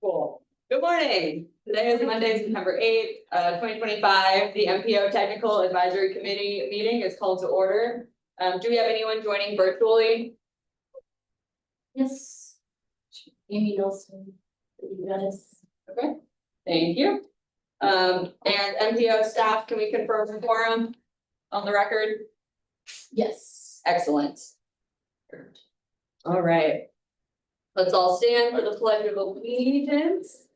Cool. Good morning. Today is Monday, September 8th, 2025. The MPO Technical Advisory Committee meeting is called to order. Do we have anyone joining virtually? Yes. Amy Nelson. Okay, thank you. And MPO staff, can we confirm the quorum on the record? Yes. Excellent. All right. Let's all stand for the pledge of allegiance.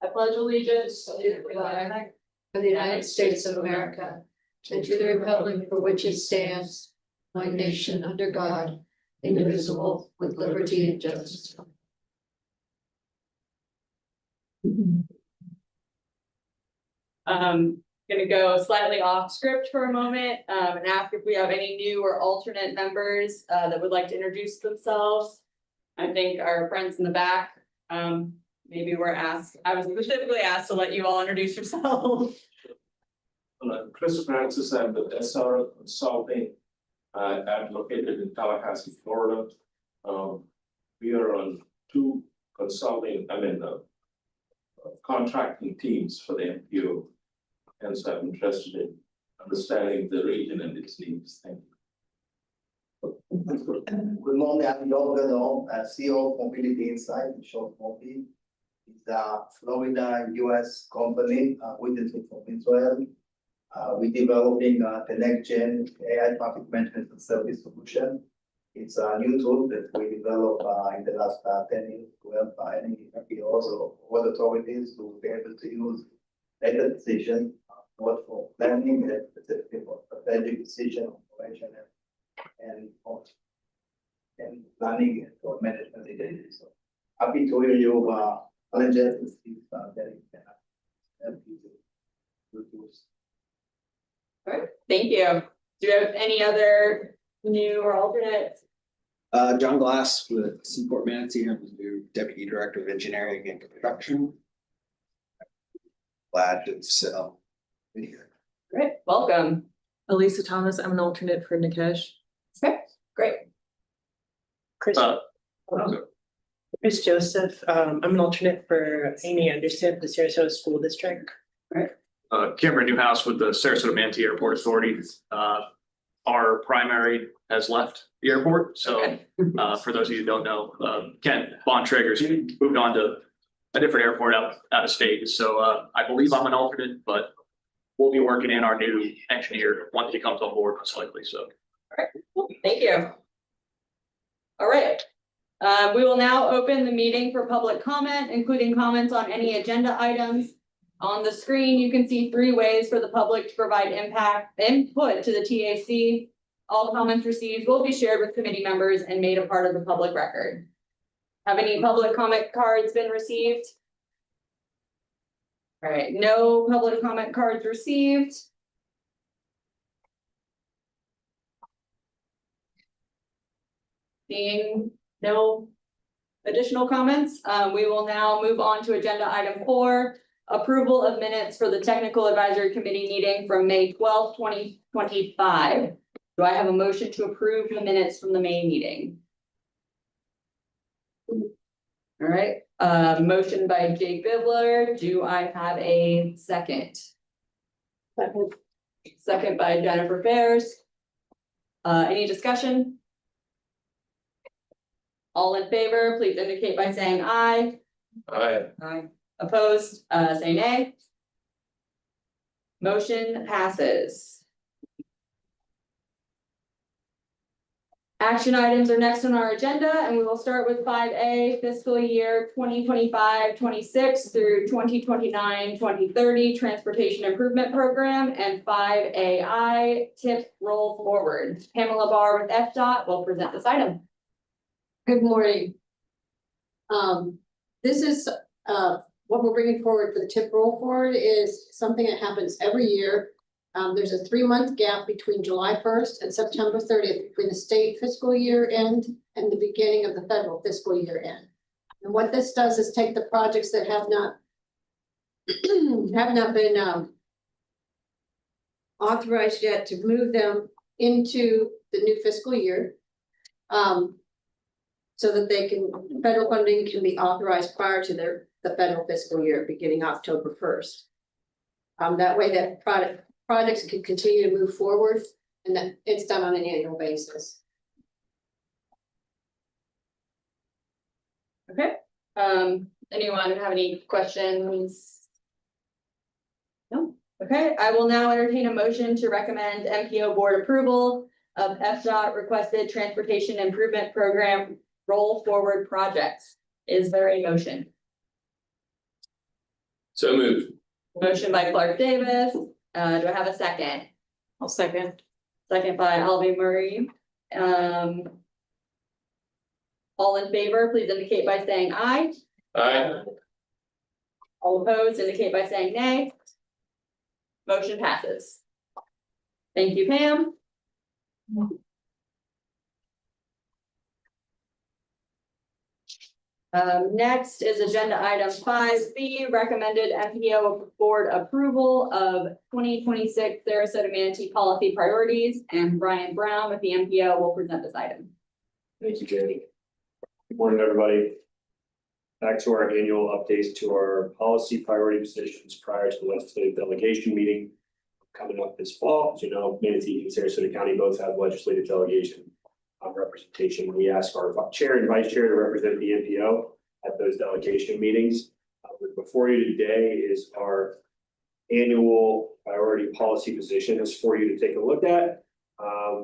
I pledge allegiance to the flag of the United States of America, and to the republic for which it stands, one nation under God, indivisible, with liberty and justice. Gonna go slightly off script for a moment, and ask if we have any new or alternate members, that would like to introduce themselves. I think our friends in the back, maybe were asked, I was specifically asked to let you all introduce yourselves. Chris Francis, I'm the SR Consulting. I'm located in Tallahassee, Florida. We are on two contracting teams for the MPO. And so I'm interested in understanding the region and its needs. Thank you. Good morning, I'm Yoel Gadol, CEO of Mobility Insight, short Mobi. It's a Florida US company, recently from Israel. We're developing the next gen AI traffic management and service solution. It's a new tool that we developed in the last 10 years to help any MPOs or other authorities to be able to use data decision, not for planning, but specifically for strategic decision, operation, and planning and for management identity. So happy to hear you challenges and see that you can help you to use. All right, thank you. Do you have any other new or alternates? John Glass with Seaport Manatee. I'm the new Deputy Director of Engineering and Construction. Glad to be here. Great, welcome. Elisa Thomas, I'm an alternate for Nikesh. Okay, great. Chris Joseph, I'm an alternate for Amy Anderson, the Sarasota School District. Cameron Newhouse with the Sarasota Manatee Airport Authority. Our primary has left the airport, so Okay. For those of you who don't know, Ken Bontrager's moved on to a different airport out of state. So I believe I'm an alternate, but we'll be working in our new engineer once he comes on board, most likely. So, All right, cool. Thank you. All right. We will now open the meeting for public comment, including comments on any agenda items. On the screen, you can see 3 ways for the public to provide input to the TAC. All comments received will be shared with committee members and made a part of the public record. Have any public comment cards been received? All right, no public comment cards received. Seeing no additional comments, we will now move on to agenda item 4. Approval of minutes for the Technical Advisory Committee meeting from May 12th, 2025. Do I have a motion to approve the minutes from the May meeting? All right, motion by Jake Bibler. Do I have a second? Second by Jennifer Fairs. Any discussion? All in favor, please indicate by saying aye. Aye. Aye. Opposed, say nay. Motion passes. Action items are next on our agenda, and we will start with 5A, fiscal year 2025-26 through 2029-2030 Transportation Improvement Program, and 5AI, TIP roll forward. Pamela Barr with FDOT will present this item. Good morning. This is what we're bringing forward for the TIP roll forward is something that happens every year. There's a 3-month gap between July 1st and September 30th between the state fiscal year end and the beginning of the federal fiscal year end. And what this does is take the projects that have not been authorized yet to move them into the new fiscal year. So that federal funding can be authorized prior to the federal fiscal year, beginning October 1st. That way that projects can continue to move forward and that it's done on an annual basis. Okay, anyone have any questions? No, okay, I will now entertain a motion to recommend MPO board approval of FDOT requested transportation improvement program roll forward projects. Is there a motion? So moved. Motion by Clark Davis, do I have a second? I'll second. Second by Alvy Murray. All in favor, please indicate by saying aye. Aye. All opposed, indicate by saying nay. Motion passes. Thank you, Pam. Next is agenda item 5B, recommended MPO board approval of 2026 Sarasota Manatee policy priorities, and Brian Brown with the MPO will present this item. Thank you, Jamie. Good morning, everybody. Back to our annual updates to our policy priority positions prior to the legislative delegation meeting coming up this fall. As you know, Manatee and Sarasota County both have legislative delegation representation. We ask our chair and vice chair to represent the MPO at those delegation meetings. Before you today is our annual priority policy positions for you to take a look at.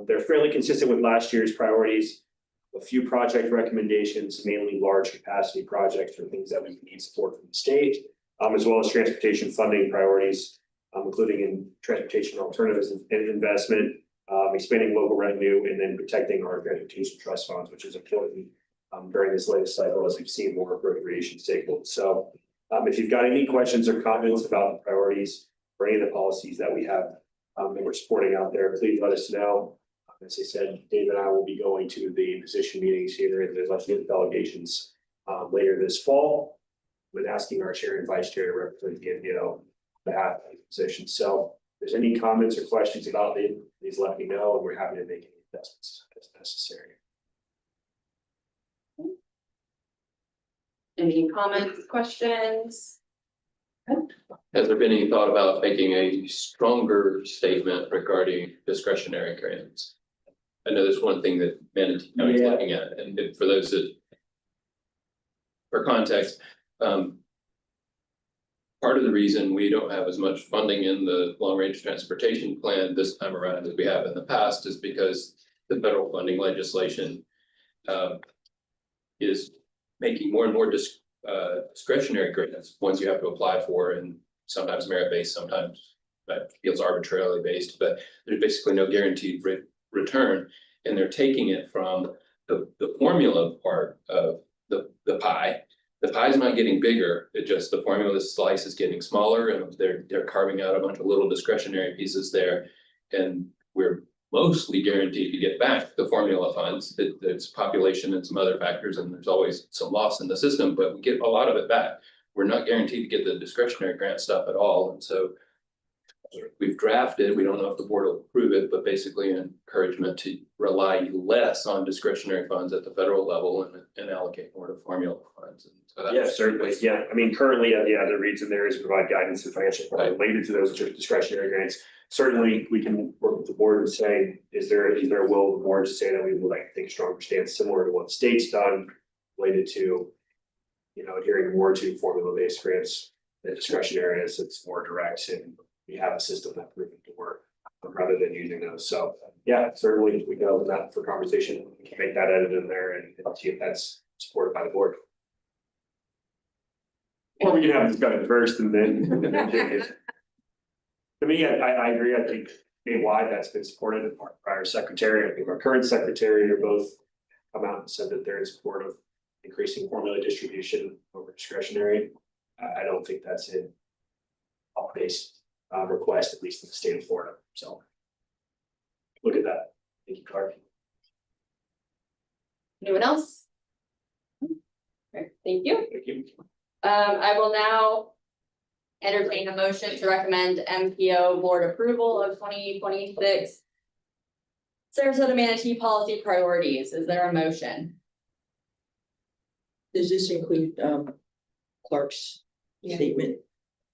They're fairly consistent with last year's priorities. A few project recommendations, mainly large capacity projects or things that we need support from the state, as well as transportation funding priorities, including in transportation alternatives and investment, expanding local revenue, and then protecting our transportation trust funds, which is important during this latest cycle as we've seen more appropriations take hold. So if you've got any questions or comments about the priorities or any of the policies that we have that we're supporting out there, please let us know. As I said, Dave and I will be going to the position meetings here in the legislative delegations later this fall, with asking our chair and vice chair to represent the MPO on behalf of the position. So if there's any comments or questions about it, please let me know, and we're happy to make any adjustments as necessary. Any comments, questions? Has there been any thought about making a stronger statement regarding discretionary grants? I know there's one thing that Manatee County is looking at, and for those that, for context, part of the reason we don't have as much funding in the long range transportation plan this time around as we have in the past is because the federal funding legislation is making more and more discretionary grants, ones you have to apply for, and sometimes merit-based, sometimes that feels arbitrarily based, but there's basically no guaranteed return, and they're taking it from the formula part of the pie. The pie is not getting bigger, it just the formula slice is getting smaller, and they're carving out a bunch of little discretionary pieces there, and we're mostly guaranteed to get back the formula funds. It's population and some other factors, and there's always some loss in the system, but we get a lot of it back. We're not guaranteed to get the discretionary grant stuff at all, and so we've drafted, we don't know if the board will approve it, but basically an encouragement to rely less on discretionary funds at the federal level and allocate more to formula funds. And so that's, Yeah, certainly. Yeah, I mean, currently, the reads in there is provide guidance and financial support related to those discretionary grants. Certainly, we can work with the board and say, is there a will of the board to say that we would like to take a stronger stance similar to what the state's done related to, adhering more to formula-based grants than discretionary as it's more direct and we have a system that proven to work rather than using those. So yeah, certainly we can open that for conversation. We can make that edit in there and see if that's supported by the board. Or we can have this done first and then change it. To me, I agree. I think statewide that's been supported in our prior secretary. I think our current secretary are both come out and said that they're in support of increasing formula distribution over discretionary. I don't think that's a all-based request, at least in the state of Florida. So look at that. Thank you, Clark. Anyone else? Okay, thank you. Thank you. I will now entertain a motion to recommend MPO board approval of 2026 Sarasota Manatee policy priorities. Is there a motion? Does this include Clark's Yeah. statement?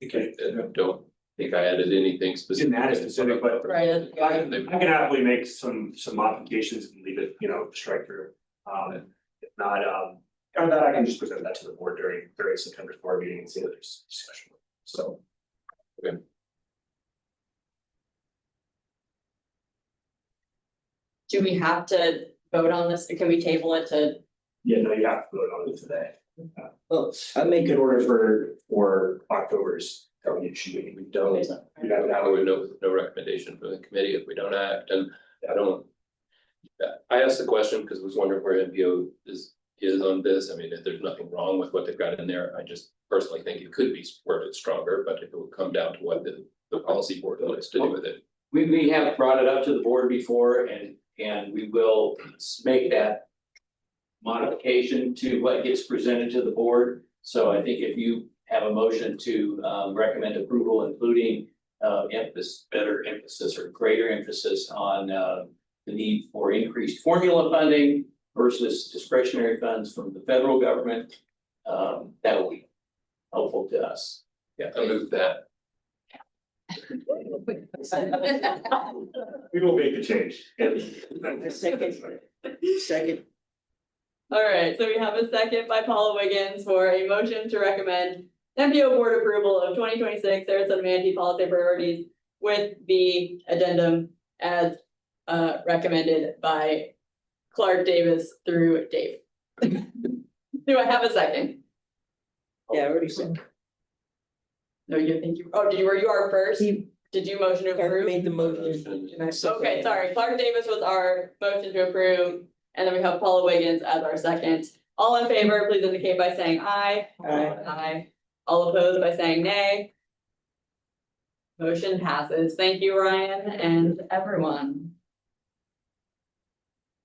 I don't think I added anything specific. Didn't add a specific, but Right. I can happily make some modifications and leave it, strike through. If not, or that I can just present that to the board during September's board meeting and see if there's discussion. So. Do we have to vote on this? Can we table it to? Yeah, no, you have to vote on it today. Well, I make In it, order for October's coordination meeting, we don't. We have Now we have no recommendation from the committee if we don't act, and I don't. I asked the question because I was wondering where NPO is on this. I mean, if there's nothing wrong with what they've got in there, I just personally think it could be worded stronger, but if it would come down to what the policy board wants to do with it. We have brought it up to the board before and we will make that modification to what gets presented to the board. So I think if you have a motion to recommend approval, including better emphasis or greater emphasis on the need for increased formula funding versus discretionary funds from the federal government, that will be helpful to us. Yeah, I move that. We will make the change. second, All right, so we have a second by Paula Wiggins for a motion to recommend MPO board approval of 2026 Sarasota Manatee policy priorities with the addendum as recommended by Clark Davis through Dave. Do I have a second? yeah, I already said. No, you think you, oh, you are first? He- Did you motion to Clark approve? made the motion. And I seconded Okay, it. sorry, Clark Davis was our motion to approve, and then we have Paula Wiggins as our second. All in favor, please indicate by saying aye. Aye. Aye. All opposed by saying nay. Motion passes. Thank you, Ryan, and everyone.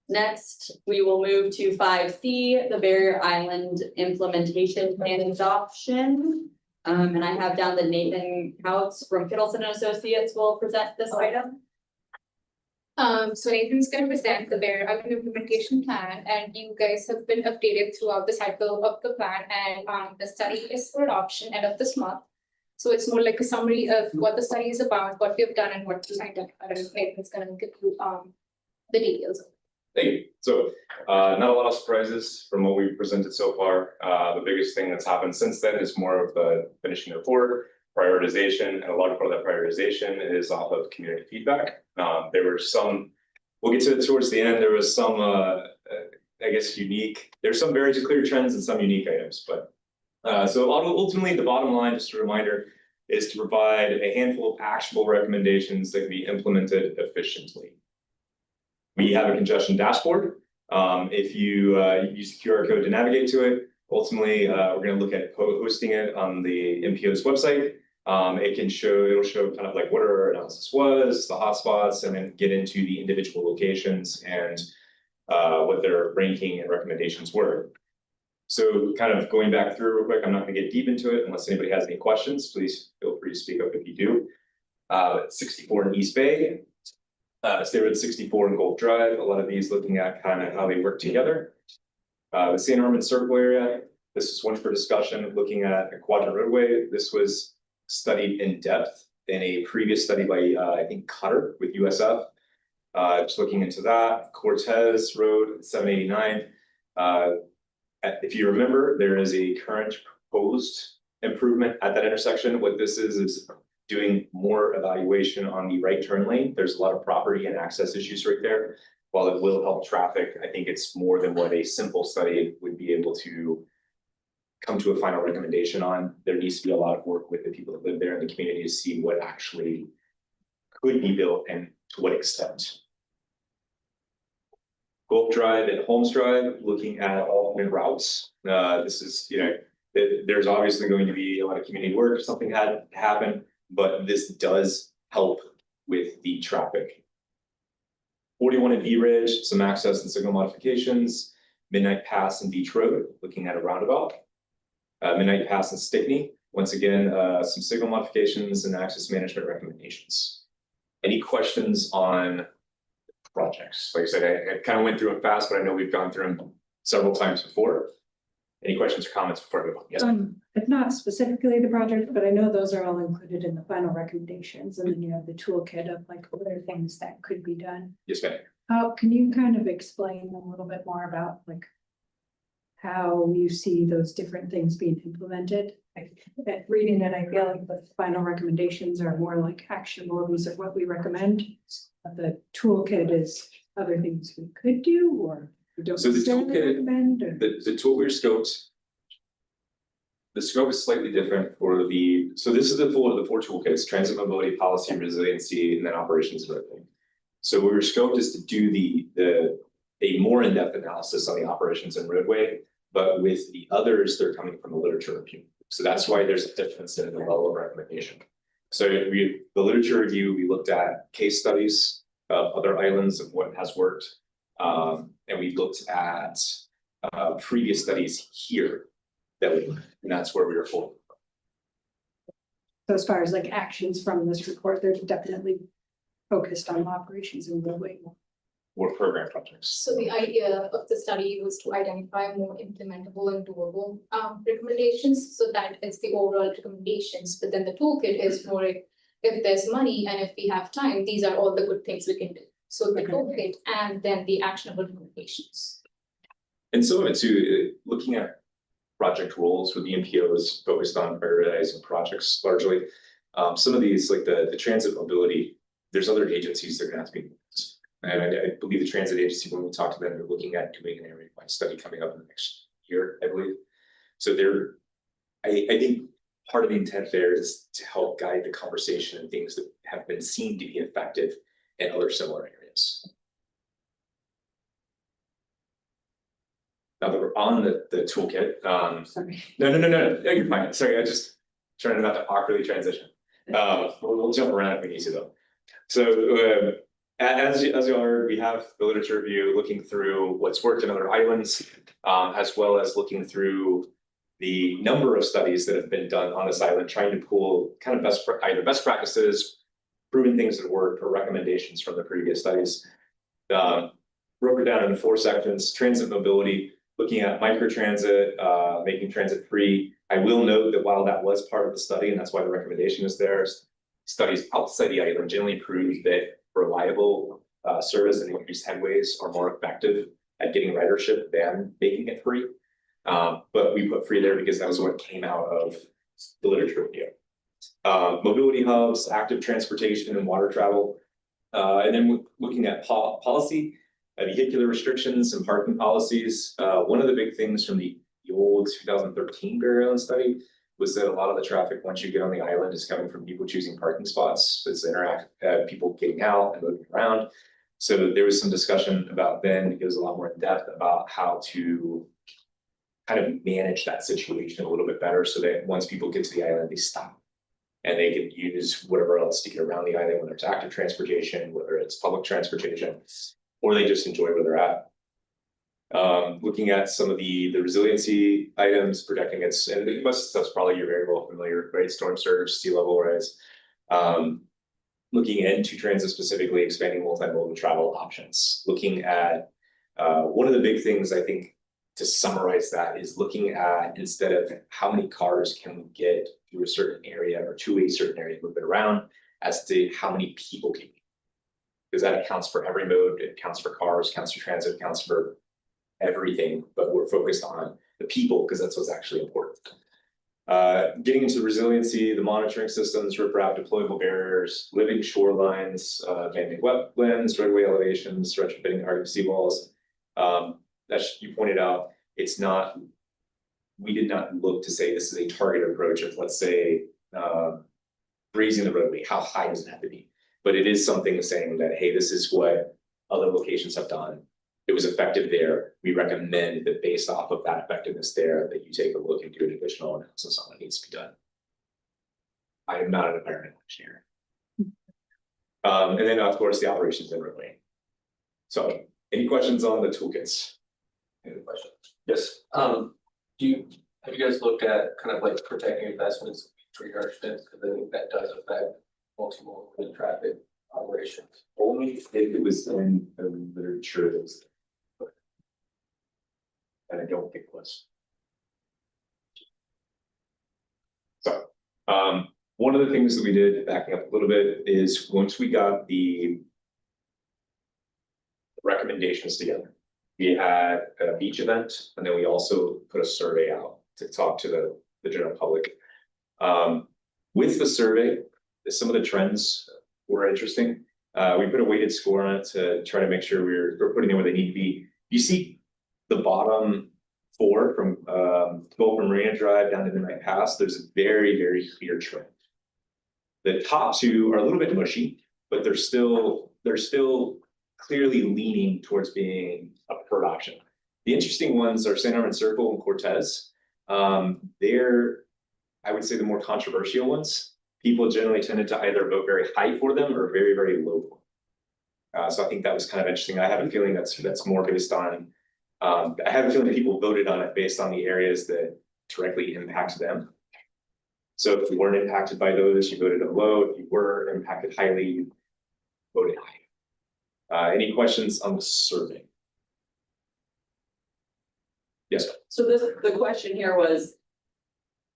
Next, we will move to 5C, the Barrier Island Implementation Plan Adoption. And I have down that Nathan Couts from Kittleson and Associates will present this item. So Nathan's gonna present the Bear Island implementation plan, and you guys have been updated throughout the cycle of the plan, and the study is for adoption end of this month. So it's more like a summary of what the study is about, what we've done and what we've identified, and Nathan's gonna give you the details. Thank you. So not a lot of surprises from what we've presented so far. The biggest thing that's happened since then is more of the finishing the report, prioritization, and a large part of that prioritization is off of community feedback. There were some, we'll get to it towards the end, there was some, I guess, unique, there's some very clear trends and some unique items, but so ultimately the bottom line, just a reminder, is to provide a handful of actionable recommendations that can be implemented efficiently. We have a congestion dashboard. If you use the QR code to navigate to it, ultimately, we're going to look at hosting it on the MPO's website. It'll show kind of like what our analysis was, the hotspots, and then get into the individual locations and what their ranking and recommendations were. So kind of going back through real quick, I'm not going to get deep into it unless anybody has any questions. Please feel free to speak up if you do. 64 in East Bay. State Road 64 in Gulf Drive, a lot of these looking at kind of how they work together. The St. Armand Circle area, this is one for discussion, looking at a quadrant roadway. This was studied in depth in a previous study by, I think, Cutter with USF. Just looking into that, Cortez Road 789. If you remember, there is a current proposed improvement at that intersection. What this is doing more evaluation on the right turn lane. There's a lot of property and access issues right there. While it will help traffic, I think it's more than what a simple study would be able to come to a final recommendation on. There needs to be a lot of work with the people that live there in the community to see what actually could be built and to what extent. Gulf Drive and Holmes Drive, looking at alternate routes. This is, there's obviously going to be a lot of community work if something had to happen, but this does help with the traffic. 41 at V Ridge, some access and signal modifications. Midnight Pass and Beach Road, looking at a roundabout. Midnight Pass and Stickney, once again, some signal modifications and access management recommendations. Any questions on the projects. Like I said, I kind of went through them fast, but I know we've gone through them several times before. Any questions or comments before I move on? Yes, If not specifically the project, but I know those are all included in the final recommendations, and then you have the toolkit of like other things that could be done. yes, ma'am. How, can you kind of explain a little bit more about like how you see those different things being implemented? Reading it, I feel like the final recommendations are more like actionable, these are what we recommend. But the toolkit is other things we could do or we don't So the necessarily toolkit- recommend, or The tool we're scoped. The scope is slightly different for the, so this is the full of the 4 toolkits: transit mobility, policy, resiliency, and then operations and everything. So what we're scoped is to do a more in-depth analysis on the operations and roadway, but with the others, they're coming from the literature review. So that's why there's a difference in the level of recommendation. So the literature review, we looked at case studies of other islands and what has worked. And we looked at previous studies here and that's where we were pulling. so as far as like actions from this report, they're definitely focused on operations and roadway. Or program projects. So the idea of the study was to identify more implementable and doable recommendations, so that is the overall recommendations, but then the toolkit is more if there's money and if we have time, these are all the good things we can do. So the toolkit and then the actionable recommendations. And some of it too, looking at project roles with the MPO is focused on prioritizing projects largely. Some of these, like the transit mobility, there's other agencies that are gonna have to be involved. And I believe the transit agency, when we talk to them, they're looking at doing an area-wide study coming up in the next year, I believe. So I think part of the intent there is to help guide the conversation and things that have been seen to be effective in other similar areas. Now that we're on the toolkit, Sorry. no, you're fine. Sorry, I just trying not to awkwardly transition. We'll jump around if we need to though. So as you all heard, we have the literature review looking through what's worked in other islands, as well as looking through the number of studies that have been done on this island, trying to pull kind of either best practices, proven things that work, or recommendations from the previous studies. Broke it down into 4 sections: transit mobility, looking at microtransit, making transit free. I will note that while that was part of the study, and that's why the recommendation is there, studies outside the island generally prove that reliable service and increased headways are more effective at getting ridership than making it free. But we put free there because that was what came out of the literature review. Mobility hubs, active transportation and water travel. And then looking at policy, vehicular restrictions and parking policies. One of the big things from the old 2013 Barrier Island study was that a lot of the traffic, once you get on the island, is coming from people choosing parking spots. It's people getting out and moving around. So there was some discussion about then, it was a lot more in depth about how to kind of manage that situation a little bit better so that once people get to the island, they stop. And they can use whatever else to get around the island, whether it's active transportation, whether it's public transportation, or they just enjoy where they're at. Looking at some of the resiliency items, protecting its, and most of the stuff's probably you're very well familiar, right? Storm surge, sea level rise. Looking into transit specifically, expanding multimodal travel options. Looking at one of the big things I think to summarize that is looking at, instead of how many cars can we get through a certain area or to a certain area, move it around, as to how many people can we. Because that accounts for every mode, it counts for cars, counts for transit, it counts for everything, but we're focused on the people because that's what's actually important. Getting into resiliency, the monitoring systems, riprap, deployable barriers, living shorelines, man-made wetlands, roadway elevations, retrofitting Arctic seawalls. As you pointed out, it's not, we did not look to say this is a targeted approach of, let's say, raising the roadway, how high does it have to be? But it is something saying that, hey, this is what other locations have done. It was effective there. We recommend that based off of that effectiveness there, that you take a look and do an additional analysis on what needs to be done. I am not an environmental engineer. And then of course, the operations and roadway. So any questions on the toolkits? Any questions? Yes. Have you guys looked at kind of like protecting investments for your students? Because I think that does affect multimodal traffic operations, only if it was in the literature that was. And I don't think it was. So, one of the things that we did, backing up a little bit, is once we got the recommendations together, we had a beach event, and then we also put a survey out to talk to the general public. With the survey, some of the trends were interesting. We put a weighted score on it to try to make sure we're putting them where they need to be. You see the bottom 4 from go from Marina Drive down to Midnight Pass, there's a very, very clear trend. The top 2 are a little bit mushy, but they're still clearly leaning towards being a preferred option. The interesting ones are St. Armand Circle and Cortez. They're, I would say, the more controversial ones. People generally tended to either vote very high for them or very, very low for them. So I think that was kind of interesting. I have a feeling that's more based on, I have a feeling that people voted on it based on the areas that directly impact them. So if you weren't impacted by those, you voted low. If you were impacted highly, you voted high. Any questions on the survey? Yes. So the question here was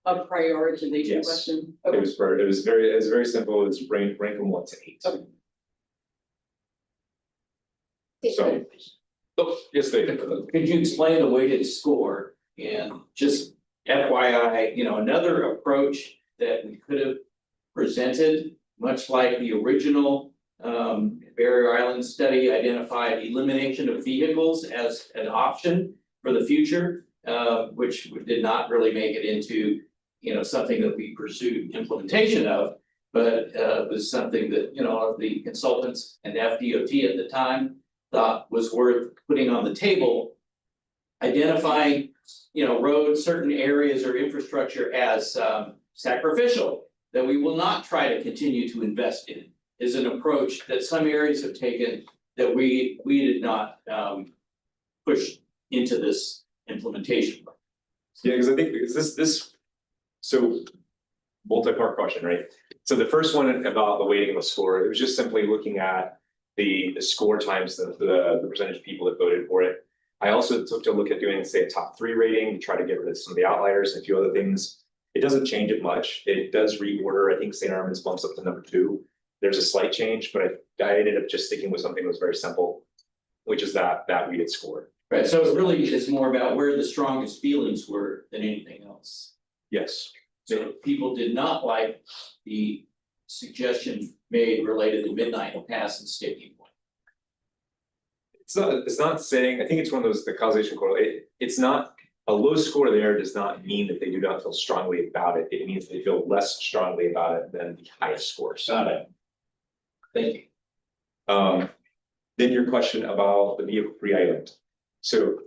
a prioritization Yes. question. It was very simple. It was rank them 1 to 8. Okay. So, oh, yes, they did. Could you explain the weighted score and just FYI, another approach that we could have presented, much like the original Barrier Island study identified elimination of vehicles as an option for the future, which did not really make it into, something that we pursued implementation of, but was something that, the consultants and FDOT at the time thought was worth putting on the table, identifying, roads, certain areas or infrastructure as sacrificial, that we will not try to continue to invest in, is an approach that some areas have taken that we did not push into this implementation. Yeah, because I think this, so multi-part question, right? So the first one about the weighting of the score, it was just simply looking at the score times the percentage of people that voted for it. I also took a look at doing, say, a top 3 rating to try to get rid of some of the outliers and a few other things. It doesn't change it much. It does reorder. I think St. Armand's bumps up to number 2. There's a slight change, but I ended up just sticking with something that was very simple, which is that weighted score. Right, so it really is more about where the strongest feelings were than anything else. Yes. So people did not like the suggestion made related to Midnight Pass and Sticking Point. It's not saying, I think it's one of those, the causation correlate. It's not, a low score there does not mean that they do not feel strongly about it. It means they feel less strongly about it than the highest scores. Got it. Thank you. Then your question about the vehicle-free island. So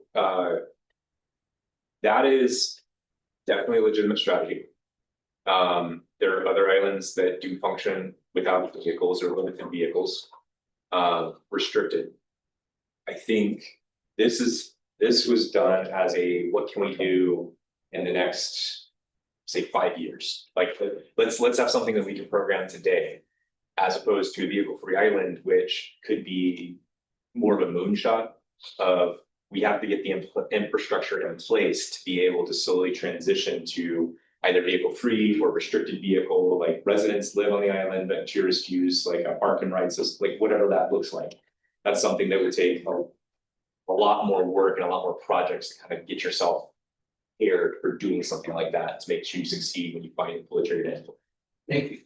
that is definitely a legitimate strategy. There are other islands that do function without vehicles or limited vehicles, restricted. I think this was done as a, what can we do in the next, say, 5 years? Like, let's have something that we can program today, as opposed to a vehicle-free island, which could be more of a moonshot of, we have to get the infrastructure in place to be able to slowly transition to either vehicle-free or restricted vehicle, like residents live on the island, but tourists use like a park and ride system, like whatever that looks like. That's something that would take a lot more work and a lot more projects to kind of get yourself prepared for doing something like that to make sure you succeed when you find it fully triggered in. Thank you.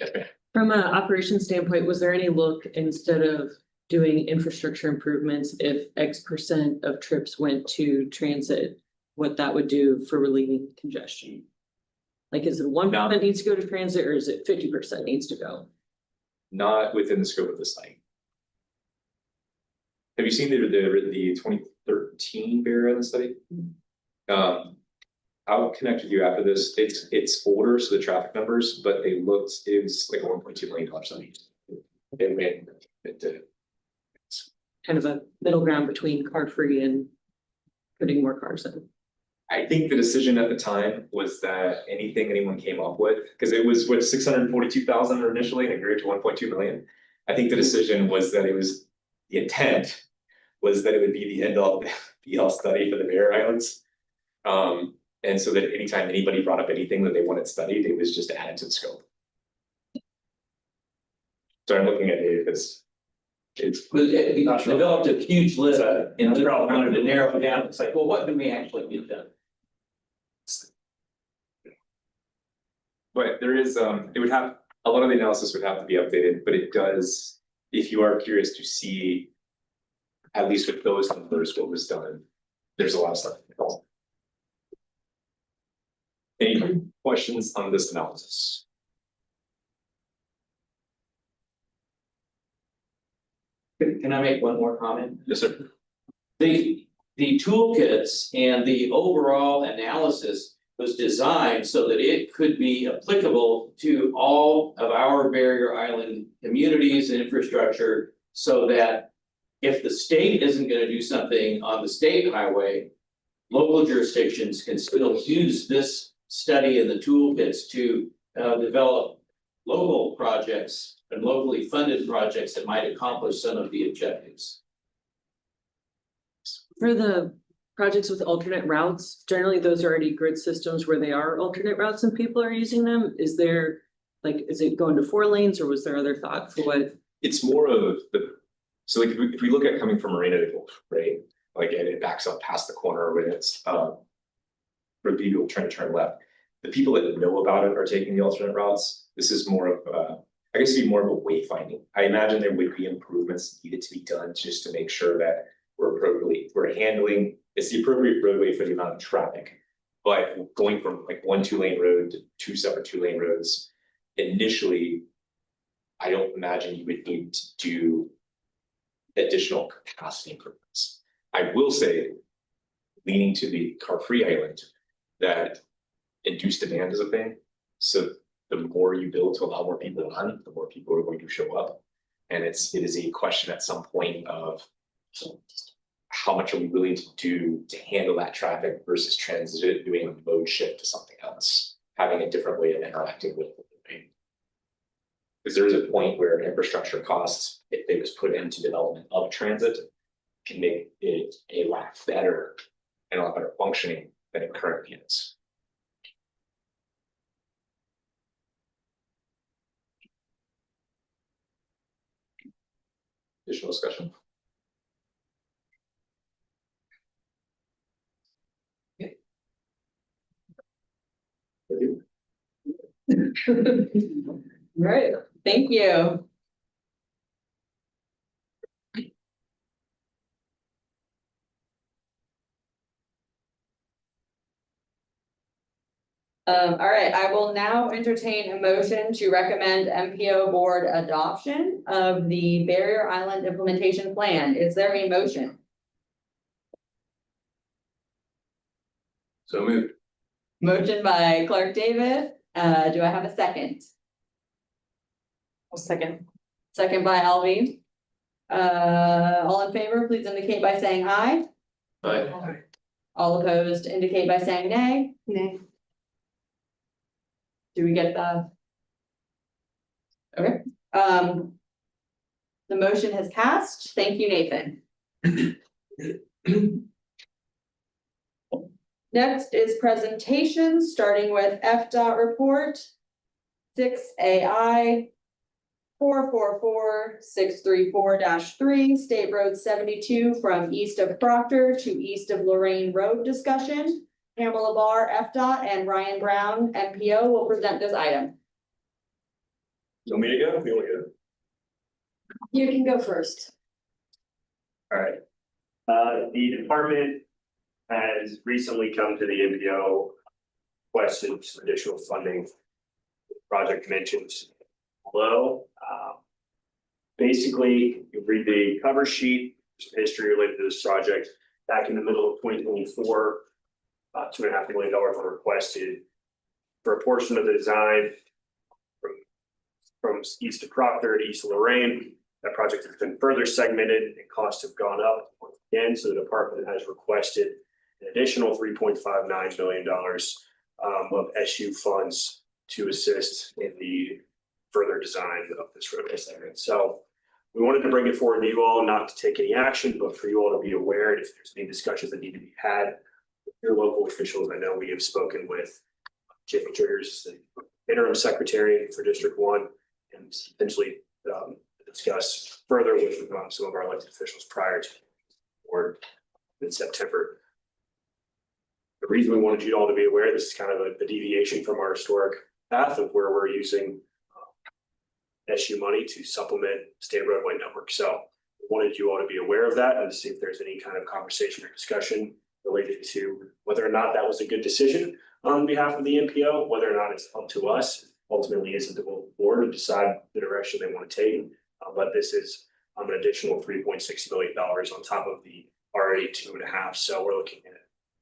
Yes, ma'am. From an operations standpoint, was there any look, instead of doing infrastructure improvements, if X% of trips went to transit, what that would do for relieving congestion? Like, is it 1% needs to go to transit, or is it 50% needs to go? Not within the scope of the study. Have you seen the 2013 Barrier Island study? I'll connect with you after this. It's older, so the traffic numbers, but it was like a $1.2 million study. Kind of a middle ground between car free and putting more cars in. I think the decision at the time was that anything anyone came up with, because it was what 642,000 initially and it grew to 1.2 million. I think the decision was that the intent was that it would be the end all be all study for the Barrier Islands. And so that anytime anybody brought up anything that they wanted studied, it was just added to the scope. So I'm looking at it as it's We developed a huge list and we wanted to narrow it down. It's like, well, what do we actually get done? But there is, it would have, a lot of the analysis would have to be updated, but it does, if you are curious to see. At least with those numbers, what was done, there's a lot of stuff. Any questions on this analysis? Can I make one more comment? Yes, sir. The toolkits and the overall analysis was designed so that it could be applicable to all of our barrier island communities and infrastructure. So that if the state isn't gonna do something on the state highway, local jurisdictions can still use this study and the toolkits to develop local projects and locally funded projects that might accomplish some of the objectives. For the projects with alternate routes, generally those are already grid systems where they are alternate routes and people are using them. Is there, like, is it going to 4 lanes or was there other thought for what? It's more of the, so like if we look at coming from Marina to Gulf, right? Like and it backs up past the corner when it's for people trying to turn left. The people that know about it are taking the alternate routes. This is more of I guess it'd be more of a wayfinding. I imagine there would be improvements needed to be done just to make sure that we're handling, it's the appropriate roadway for the amount of traffic. But going from like 1 2-lane road to 2 separate 2-lane roads, initially, I don't imagine you would need to do additional capacity improvements. I will say, leaning to the car-free island, that induced demand is a thing. So the more you build to allow more people on, the more people are going to show up. And it is a question at some point of how much are we willing to do to handle that traffic versus doing a mode shift to something else, having a different way of interacting with it. Because there is a point where infrastructure costs, if it was put into development of transit, can make it a lot better and a lot better functioning than it currently is. Additional discussion? Right, thank you. All right, I will now entertain a motion to recommend MPO board adoption of the Barrier Island Implementation Plan. Is there a motion? So moved. Motion by Clark David. Do I have a second? A second. Second by Alvy. All in favor, please indicate by saying aye. Aye. All opposed indicate by saying nay. Nay. Do we get the? Okay, the motion has passed. Thank you, Nathan. Next is presentations, starting with FDOT report 6AI 444-634-3, State Road 72 from east of Proctor to east of Lorraine Road discussion. Pamela Barr, FDOT, and Ryan Brown, MPO, will present this item. You want me to go? You want to go? You can go first. All right. The department has recently come to the MPO, requested some additional funding. Project mentioned below. Basically, you read the cover sheet, some history related to this project. Back in the middle of 2024, about $2.5 million were requested for a portion of the design from east of Proctor to east of Lorraine. That project has been further segmented and costs have gone up once again, so the department has requested an additional $3.59 million of SU funds to assist in the further design of this roadway segment. So we wanted to bring it forward to you all, not to take any action, but for you all to be aware, and if there's any discussions that need to be had with your local officials. I know we have spoken with Jimmy Triggers, the interim secretary for District 1, and potentially discuss further with some of our elected officials prior to or in September. The reason we wanted you all to be aware, this is kind of a deviation from our historic path of where we're using SU money to supplement state roadway network. So we wanted you all to be aware of that and see if there's any kind of conversation or discussion related to whether or not that was a good decision on behalf of the MPO, whether or not it's up to us. Ultimately, it's up to the board to decide the direction they want to take. But this is an additional $3.6 million on top of the already 2.5. So we're looking at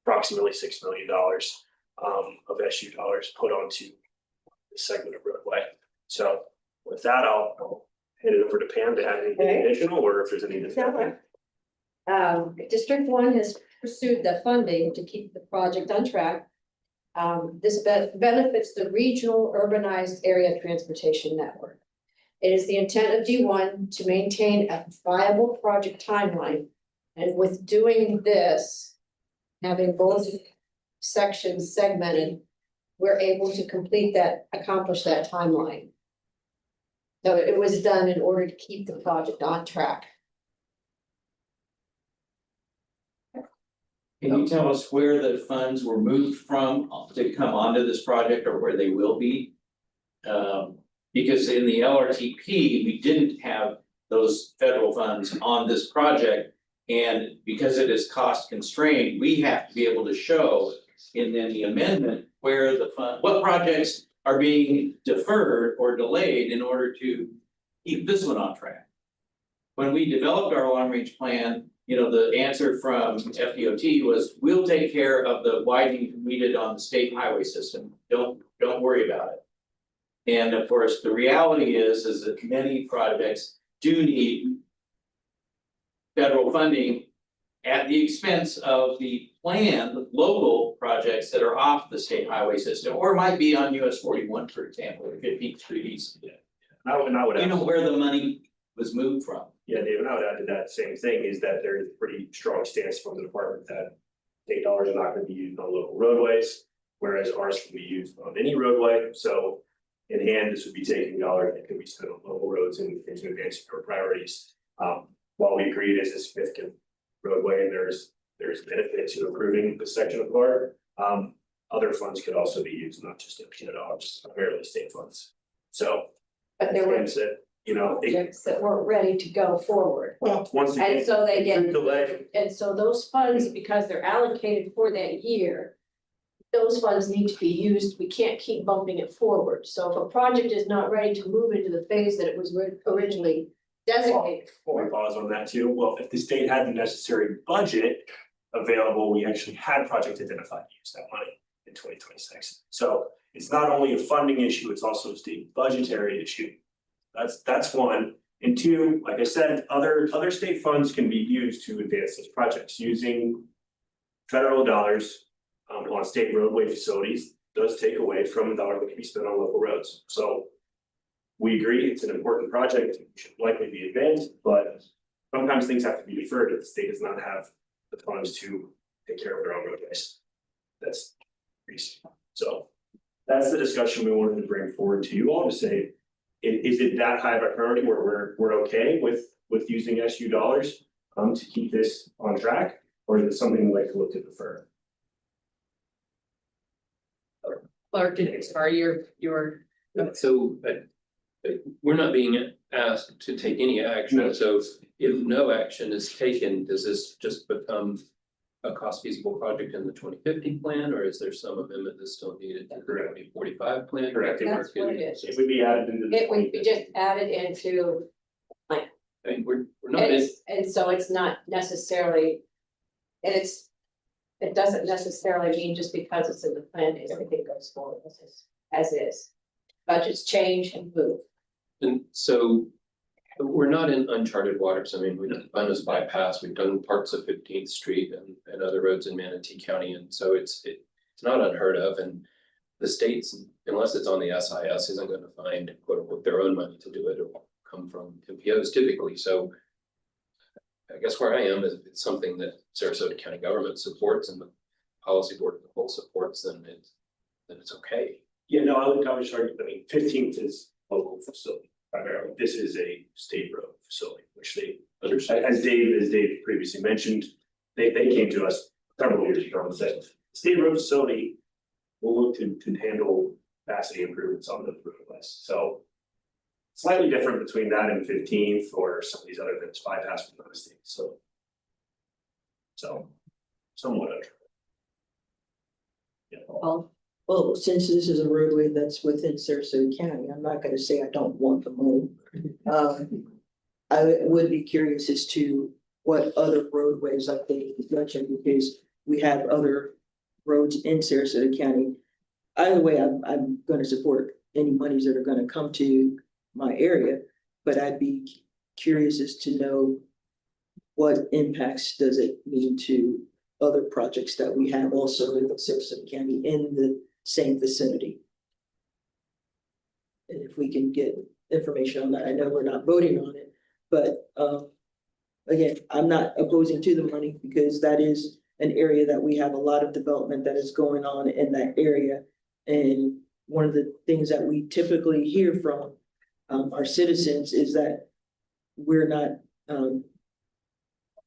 approximately $6 million of SU dollars put onto this segment of roadway. So with that, I'll hand it over to Pam to add anything additional, or if there's any. District 1 has pursued the funding to keep the project on track. This benefits the regional urbanized area transportation network. It is the intent of D1 to maintain a viable project timeline. And with doing this, having both sections segmented, we're able to accomplish that timeline. So it was done in order to keep the project on track. Can you tell us where the funds were moved from to come onto this project, or where they will be? Because in the LRTP, we didn't have those federal funds on this project. And because it is cost constrained, we have to be able to show in the amendment where the what projects are being deferred or delayed in order to keep this one on track. When we developed our long range plan, you know, the answer from FDOT was, we'll take care of the widening we did on the state highway system. Don't worry about it. And of course, the reality is that many projects do need federal funding at the expense of the planned local projects that are off the state highway system, or might be on US 41, for example, or 15th Street East. I would You know where the money was moved from. Yeah, David, I would add to that same thing is that there is a pretty strong stance from the department that state dollars are not going to be used on local roadways, whereas ours can be used on any roadway. So in hand, this would be taking dollars that can be spent on local roads and into advancing our priorities. While we agree it is a significant roadway and there's benefit to improving this section of the park, other funds could also be used, not just MPO dollars, primarily state funds. So, But there were Pam said, you know, projects that weren't ready to go forward. well, once again, And so they get, delay. and so those funds, because they're allocated for that year, those funds need to be used. We can't keep bumping it forward. So if a project is not ready to move into the phase that it was originally designated We for. pause on that too. Well, if the state had the necessary budget available, we actually had project identified to use that money in 2026. So it's not only a funding issue, it's also a state budgetary issue. That's one. And two, like I said, other state funds can be used to advance those projects using federal dollars on state roadway facilities does take away from the dollar that can be spent on local roads. So we agree it's an important project, it should likely be advanced, but sometimes things have to be deferred if the state does not have the funds to take care of their own roadways. That's reasonable. So that's the discussion we wanted to bring forward to you all to say, is it that high of a priority where we're okay with using SU dollars to keep this on track, or is it something we'd like to look to defer? Clark, are your So we're not being asked to take any action, No. so if no action is taken, does this just become a cost feasible project in the 2050 plan, or is there some amendment that's still needed to the 2045 plan? Correct. That's what it is. It would be added into the. It would be just added into, I mean, we're not in, and so it's not necessarily. And it doesn't necessarily mean just because it's in the plan, everything goes forward as is. Budgets change and move. and so We're not in uncharted waters. I mean, we've done this bypass, we've done parts of 15th Street and other roads in Manatee County, and so it's not unheard of, and the states, unless it's on the SIS, isn't gonna find quote unquote their own money to do it. It'll come from MPOs typically, so I guess where I am is if it's something that Sarasota County government supports and the policy board as a whole supports, then it's okay. Yeah, no, I would argue, I mean, 15th is local facility primarily. This is a state road facility, which they, as Dave previously mentioned, they came to us several years ago and said, state road facility will look to handle capacity improvements on the road list. So slightly different between that and 15th or some of these other things bypass from the state. So somewhat. Yeah. Well, since this is a roadway that's within Sarasota County, I'm not gonna say I don't want the money. I would be curious as to what other roadways like they mentioned, because we have other roads in Sarasota County. Either way, I'm gonna support any monies that are gonna come to my area, but I'd be curious as to know what impacts does it mean to other projects that we have also in Sarasota County in the same vicinity. And if we can get information on that, I know we're not voting on it, but again, I'm not opposing to the money because that is an area that we have a lot of development that is going on in that area. And one of the things that we typically hear from our citizens is that we're not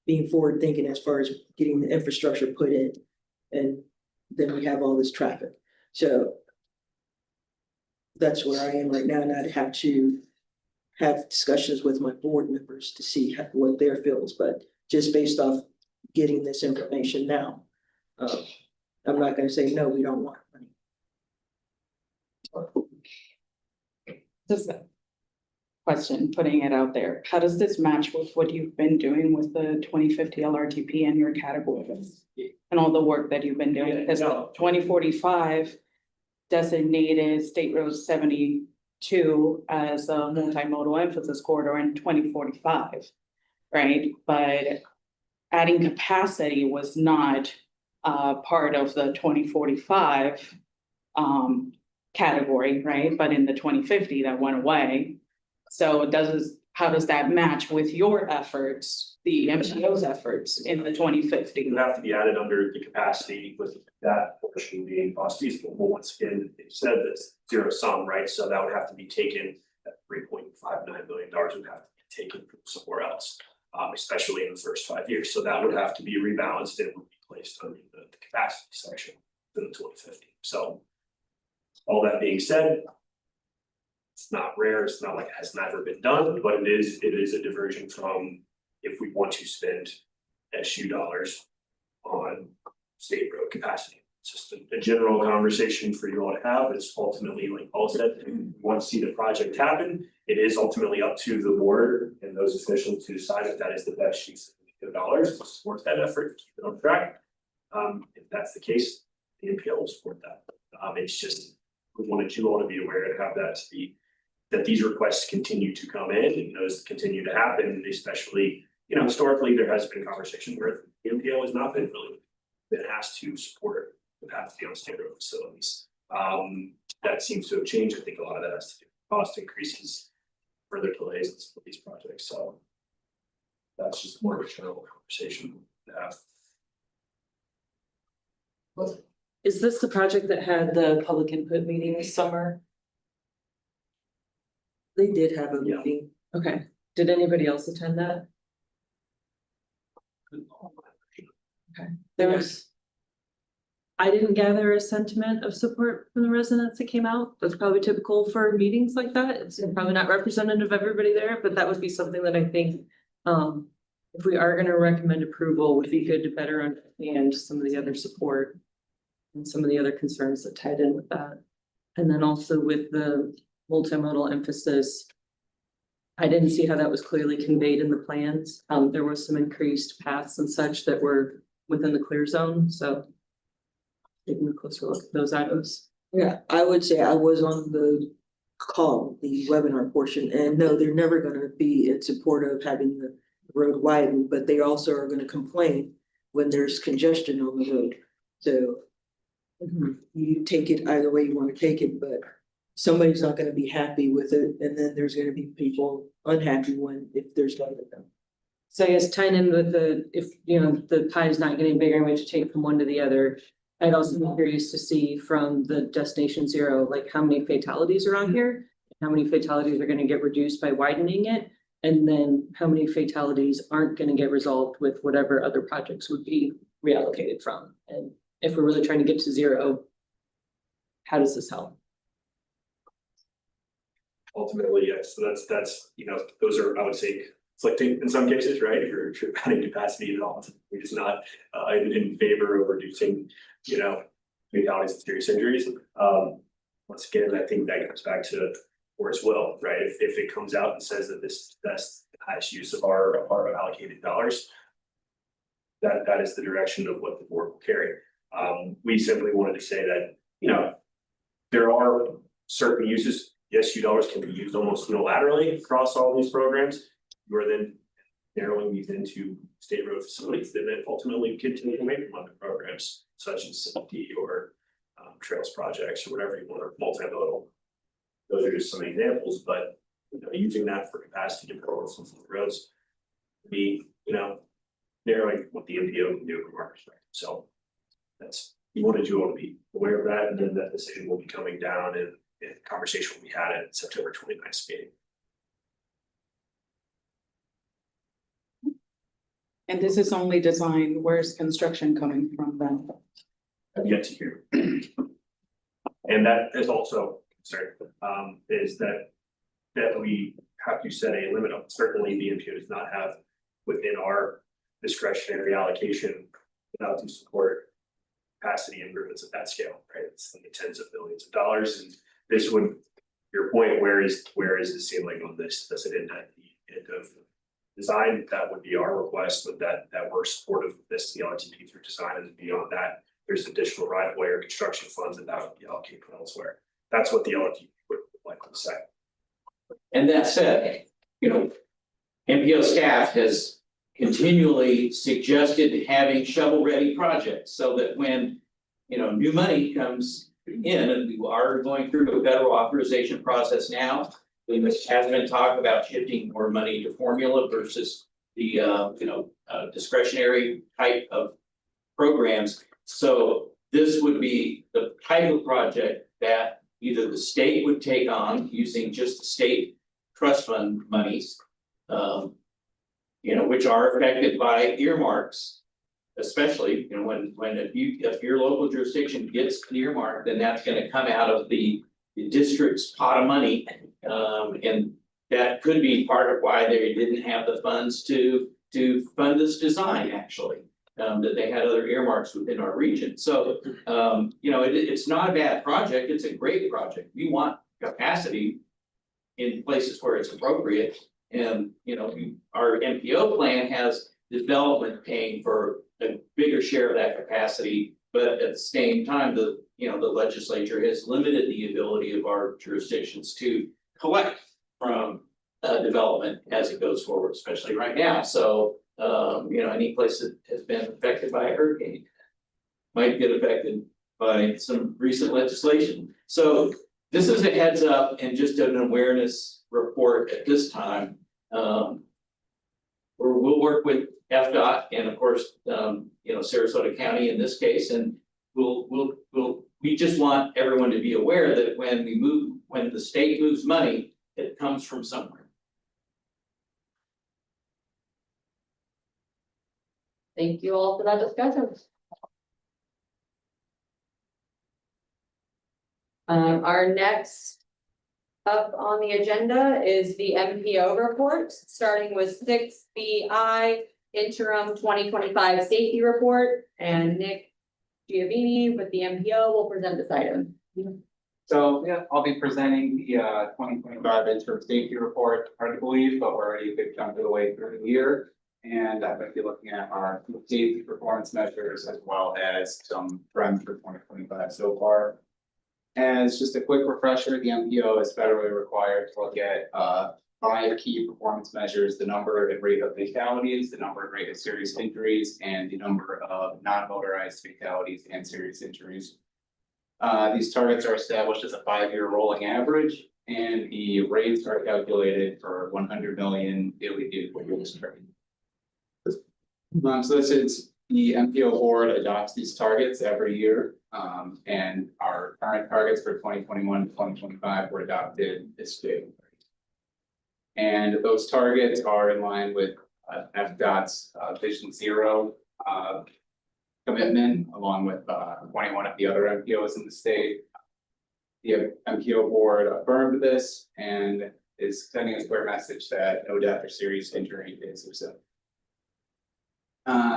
being forward thinking as far as getting the infrastructure put in, and then we have all this traffic. So that's where I am right now, and I'd have to have discussions with my board members to see what their feels, but just based off getting this information now, I'm not gonna say, no, we don't want money. Just a question, putting it out there, how does this match with what you've been doing with the 2050 LRTP and your categories? And all the work that you've been doing, because 2045 designated State Road 72 as a multimodal emphasis corridor in 2045, right? But adding capacity was not part of the 2045 category, right? But in the 2050, that went away. So how does that match with your efforts, the MCO's efforts in the 2050? It would have to be added under the capacity with that portion being cost feasible. But once again, they said that's zero sum, right? So that would have to be taken, that $3.59 billion would have to be taken from somewhere else, especially in the first 5 years. So that would have to be rebalanced and would be placed under the capacity section in the 2050. So all that being said, it's not rare, it's not like it has never been done, but it is a diversion from if we want to spend SU dollars on state road capacity. It's just a general conversation for you all to have. It's ultimately, like Paul said, we want to see the project happen. It is ultimately up to the board and those officials to decide if that is the best use of dollars to support that effort, keep it on track. If that's the case, the MPL will support that. It's just, we wanted you all to be aware and have that to be, that these requests continue to come in and those continue to happen, especially, you know, historically, there has been conversation where the MPL has not been really, been asked to support capacity on state road facilities. That seems to have changed. I think a lot of that has to do with cost increases, further delays in some of these projects. So that's just more of a general conversation to have. Is this the project that had the public input meeting this summer? They did have a meeting. Okay, did anybody else attend that? Okay, there was. I didn't gather a sentiment of support from the residents that came out. That's probably typical for meetings like that. It's probably not representative of everybody there, but that would be something that I think. If we are gonna recommend approval, would be good to better understand some of the other support. And some of the other concerns that tied in with that. And then also with the multimodal emphasis. I didn't see how that was clearly conveyed in the plans. There was some increased paths and such that were within the clear zone, so. Taking a closer look at those items. Yeah, I would say I was on the call, the webinar portion, and no, they're never gonna be in support of having the road widened, but they also are gonna complain when there's congestion on the road. So you take it either way you wanna take it, but somebody's not gonna be happy with it, and then there's gonna be people unhappy if there's none of them. So I guess tying in with if, the pie is not getting bigger and we have to take from one to the other. I'd also be curious to see from the destination zero, like how many fatalities are on here? How many fatalities are gonna get reduced by widening it? And then how many fatalities aren't gonna get resolved with whatever other projects would be reallocated from? And if we're really trying to get to zero, how does this help? Ultimately, yes, so that's, those are, I would say, conflicting in some cases, right? If you're adding capacity at all, we're just not in favor of reducing, fatalities and serious injuries. Once again, I think that comes back to Board's will, right? If it comes out and says that that's the highest use of our allocated dollars, that is the direction of what the board will carry. We simply wanted to say that, there are certain uses. Yes, dollars can be used almost unilaterally across all these programs. You are then narrowing these into state road facilities that then ultimately continue away from other programs such as safety or trails projects or whatever you want, or multimodal. Those are just some examples, but using that for capacity to control some of the roads would be, narrowing what the MPO can do from our perspective. So we wanted you all to be aware of that, and then that decision will be coming down and conversation will be had at September 29th meeting. And this is only design, where's construction coming from then? I've yet to hear. And that is also concerned, is that we have to set a limit on, certainly the MPO does not have within our discretionary allocation without to support capacity improvements at that scale, right? It's in the tens of billions of dollars, and this would, your point, where is the ceiling on this? Does it end at the end of design? That would be our request, but that we're supportive of this, the LRTP through design, and beyond that, there's additional right of way or construction funds that would be allocated elsewhere. That's what the LRTP would likely say. And that said, MPO staff has continually suggested having shovel-ready projects so that when, new money comes in, and we are going through a federal authorization process now, there has been talk about shifting more money to formula versus the, discretionary type of programs. So this would be the type of project that either the state would take on using just the state trust fund monies, which are affected by earmarks, especially, if your local jurisdiction gets an earmark, then that's gonna come out of the district's pot of money. And that could be part of why they didn't have the funds to fund this design, actually. That they had other earmarks within our region. So, it's not a bad project, it's a great project. We want capacity in places where it's appropriate. And, our MPO plan has development paying for a bigger share of that capacity. But at the same time, the legislature has limited the ability of our jurisdictions to collect from development as it goes forward, especially right now. So, any place that has been affected by a hurricane might get affected by some recent legislation. So this is a heads up and just an awareness report at this time. We'll work with FDOT and of course, Sarasota County in this case, and we just want everyone to be aware that when the state moves money, it comes from somewhere. Thank you all for that discussion. Our next up on the agenda is the MPO report, starting with 6BI interim 2025 safety report, and Nick Giovanni with the MPO will present this item. So yeah, I'll be presenting the 2025 interim safety report. Hard to believe, but we're already a big chunk of the way through the year. And I'm going to be looking at our safety performance measures as well as some trends for 2025 so far. as just a quick refresher, the MPO is federally required to look at 5 key performance measures: the number and rate of fatalities, the number and rate of serious injuries, and the number of non-motorized fatalities and serious injuries. These targets are established as a 5-year rolling average, and the rates are calculated for 100 million daily vehicle use. So this is the MPO board adopts these targets every year, and our current targets for 2021 to 2025 were adopted this January. And those targets are in line with FDOT's Vision Zero commitment, along with 21 of the other MPOs in the state. The MPO board affirmed this and is sending a clear message that no death or serious injury is exempt.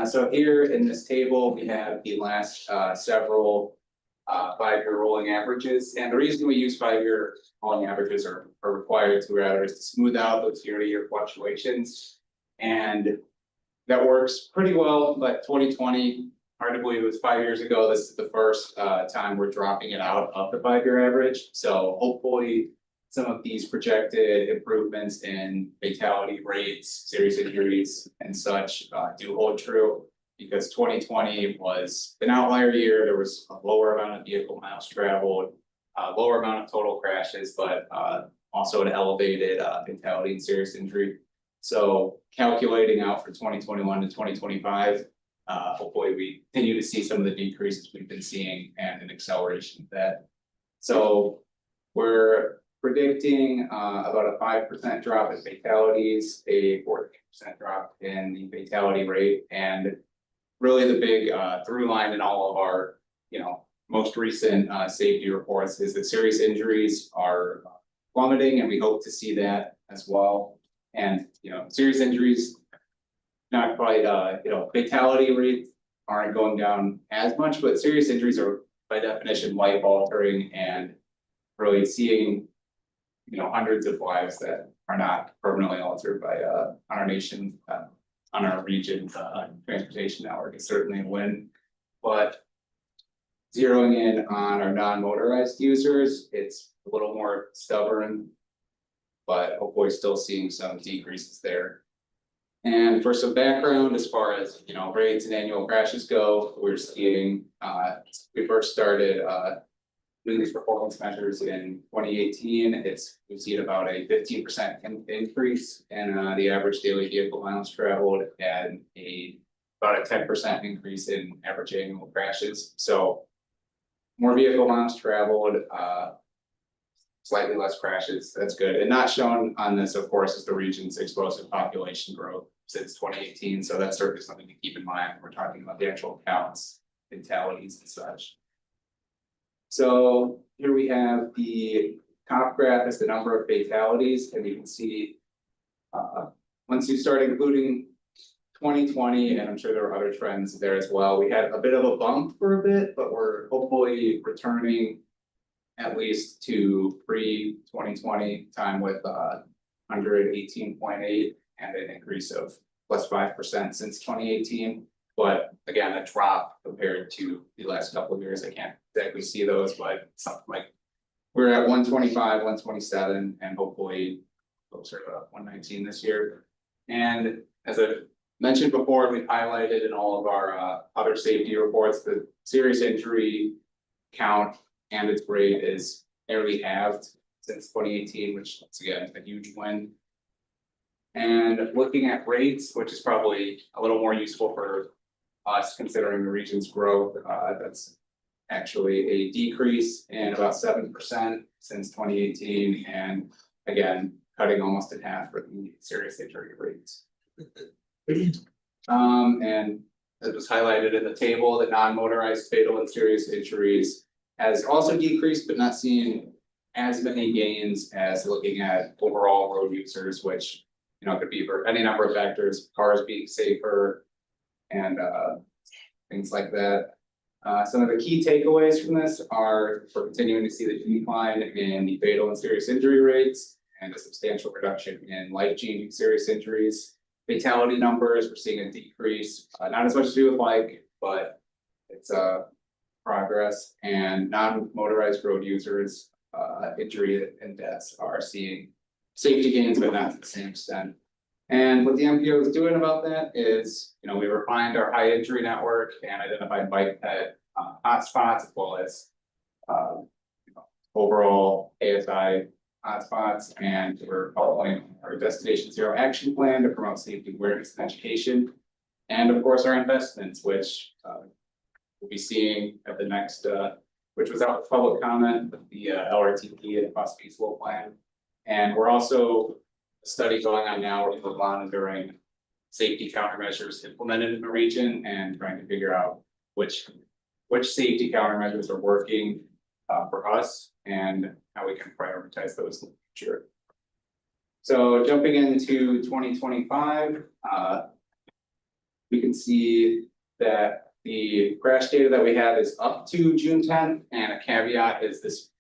So here in this table, we have the last several 5-year rolling averages. And the reason we use 5-year rolling averages are required to rather is to smooth out those year-to-year fluctuations. And that works pretty well, but 2020, hard to believe it was 5 years ago. This is the first time we're dropping it out of the 5-year average. So hopefully some of these projected improvements in fatality rates, serious injuries and such do hold true, because 2020 was an outlier year. There was a lower amount of vehicle miles traveled, a lower amount of total crashes, but also an elevated fatality and serious injury. So calculating out for 2021 to 2025, hopefully we continue to see some of the decreases we've been seeing and an acceleration of that. So we're predicting about a 5% drop in fatalities, a 40% drop in the fatality rate, and really the big through line in all of our, most recent safety reports is that serious injuries are plummeting, and we hope to see that as well. And serious injuries, not quite fatality rates aren't going down as much, but serious injuries are by definition life altering, and really seeing hundreds of lives that are not permanently altered by on our nation, on our region's transportation network is certainly a win. But zeroing in on our non-motorized users, it's a little more stubborn, but hopefully still seeing some decreases there. And for some background, as far as rates and annual crashes go, we're seeing we first started doing these performance measures in 2018. We've seen about a 15% increase in the average daily vehicle miles traveled, and about a 10% increase in average annual crashes. So more vehicle miles traveled, slightly less crashes. That's good. And not shown on this, of course, is the region's explosive population growth since 2018. So that's certainly something to keep in mind when we're talking about the actual counts, fatalities and such. So here we have the top graph is the number of fatalities, and you can see once you start including 2020, and I'm sure there are other trends there as well, we had a bit of a bump for a bit, but we're hopefully returning at least to pre-2020 time with 118.8 and an increase of plus 5% since 2018. But again, a drop compared to the last couple of years. I can't exactly see those, but something like we're at 125, 127, and hopefully closer to 119 this year. And as I mentioned before, we highlighted in all of our other safety reports, the serious injury count and its rate is nearly halved since 2018, which once again, a huge win. And looking at rates, which is probably a little more useful for us considering the region's growth, that's actually a decrease in about 7% since 2018, and again, cutting almost in half for the serious injury rates. And as was highlighted in the table, the non-motorized fatal and serious injuries has also decreased, but not seeing as many gains as looking at overall road users, which could be for any number of factors, cars being safer and things like that. Some of the key takeaways from this are we're continuing to see the decline in the fatal and serious injury rates and a substantial reduction in life-changing serious injuries. Fatality numbers, we're seeing a decrease, not as much to do with but it's progress, and non-motorized road users, injury and deaths are seeing safety gains, but not to the same extent. And what the MPO is doing about that is, you know, we refined our high injury network and identified bike ped hotspots, as well as overall ASI hotspots, and we're following our Destination Zero action plan to promote safety awareness and education. And of course, our investments, which we'll be seeing at the next, which was out for public comment, the LRTP and cost feasible plan. And we're also a study going on now where we're monitoring safety countermeasures implemented in the region and trying to figure out which safety countermeasures are working for us and how we can prioritize those in the future. So jumping into 2025, we can see that the crash data that we have is up to June 10th, and a caveat is this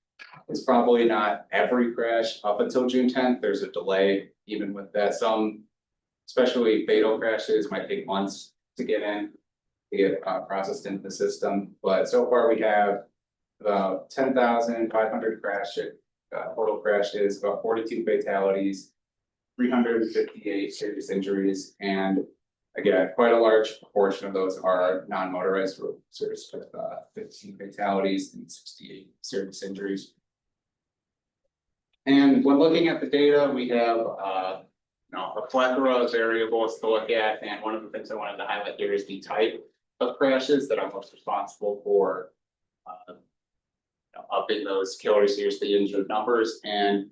is probably not every crash up until June 10th. There's a delay even with that. Some, especially fatal crashes, might take months to get processed into the system. But so far we have about 10,500 total crashes, about 42 fatalities, 358 serious injuries, and again, quite a large proportion of those are non-motorized road users with 15 fatalities and 68 serious injuries. And when looking at the data, we have a plethora of variables to look at, and one of the things I wanted to highlight here is the type of crashes that are most responsible for upping those killed or seriously injured numbers. And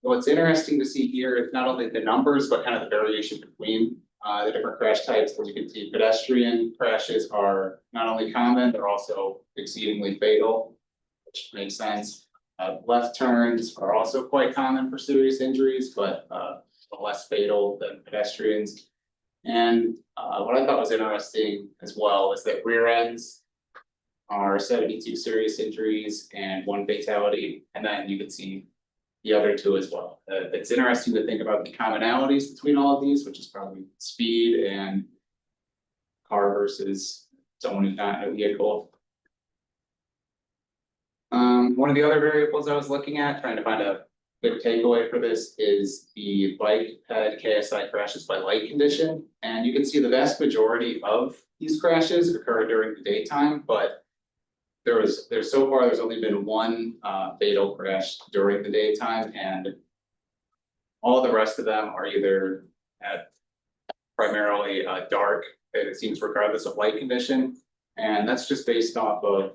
what's interesting to see here is not only the numbers, but kind of the variation between the different crash types. As you can see, pedestrian crashes are not only common, they're also exceedingly fatal, which makes sense. Left turns are also quite common for serious injuries, but less fatal than pedestrians. And what I thought was interesting as well is that rear ends are 72 serious injuries and 1 fatality, and then you can see the other 2 as well. It's interesting to think about the commonalities between all of these, which is probably speed and car versus someone who's not in a vehicle. One of the other variables I was looking at, trying to find a good takeaway for this, is the bike ped KSI crashes by light condition. And you can see the vast majority of these crashes occur during the daytime, but there's only been 1 fatal crash during the daytime, and all the rest of them are either at primarily dark, it seems, regardless of light condition. And that's just based off of,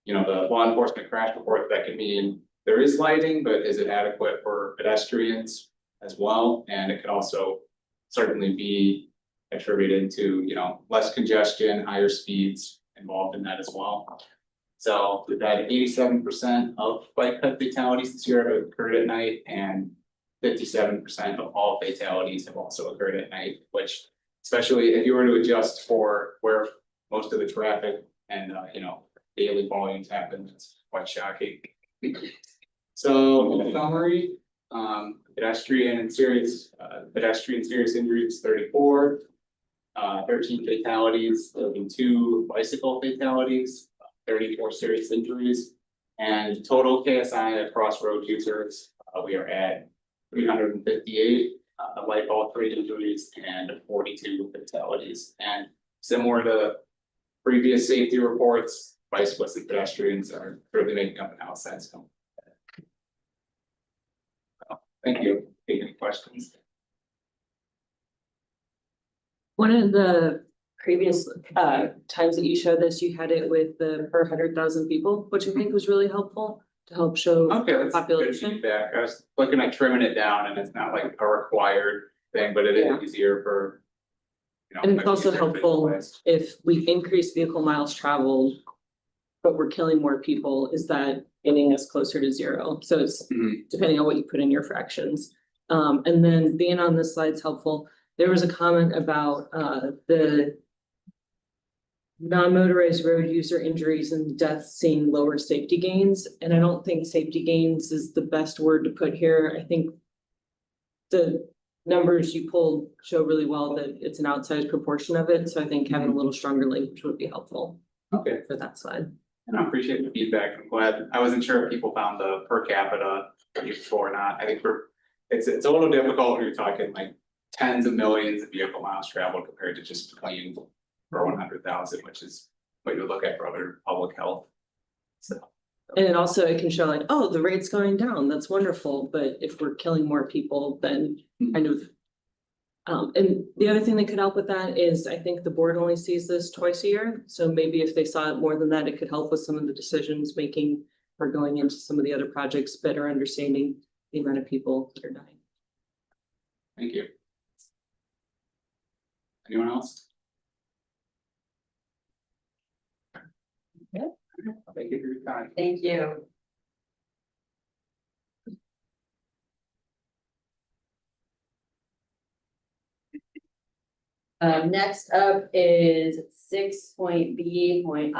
you know, the law enforcement crash report. That could mean there is lighting, but is it adequate for pedestrians as well? And it could also certainly be attributed to, you know, less congestion, higher speeds involved in that as well. So we've had 87% of bike ped fatalities this year have occurred at night, and 57% of all fatalities have also occurred at night, which, especially if you were to adjust for where most of the traffic and you know, daily volumes happen, it's quite shocking. So in summary, pedestrian serious injuries 34, 13 fatalities, 2 bicycle fatalities, 34 serious injuries, and total KSI across road users, we are at 358 life altering injuries and 42 fatalities. And similar to previous safety reports, bicyclists and pedestrians are really making up an outside scope. Thank you. Any questions? One of the previous times that you showed this, you had it with the per 100,000 people, which I think was really helpful to help show Okay, that's population. good feedback. I was looking at trimming it down, and it's not like a required thing, but it is easier for, you know. And it's also easier helpful visualize. if we increase vehicle miles traveled, but we're killing more people, is that getting us closer to 0? So it's depending on what you put in your fractions. And then being on this slide is helpful. There was a comment about the non-motorized road user injuries and deaths seeing lower safety gains. And I don't think safety gains is the best word to put here. I think the numbers you pulled show really well that it's an outsized proportion of it. So I think having a little stronger language would be helpful. Okay. For that slide. And I appreciate the feedback. I'm glad, I wasn't sure if people found the per capita useful or not. I think it's a little difficult when you're talking like tens of millions of vehicle miles traveled compared to just clean for 100,000, which is what you would look at for other public health. So. And it also, it can show like, oh, the rate's going down, that's wonderful, but if we're killing more people, then kind of. And the other thing that could help with that is I think the board only sees this twice a year, so maybe if they saw it more than that, it could help with some of the decisions making. Or going into some of the other projects, better understanding the amount of people that are dying. Thank you. Anyone else? Yeah. Thank you for your time. Thank you. Next up is 6.B.II,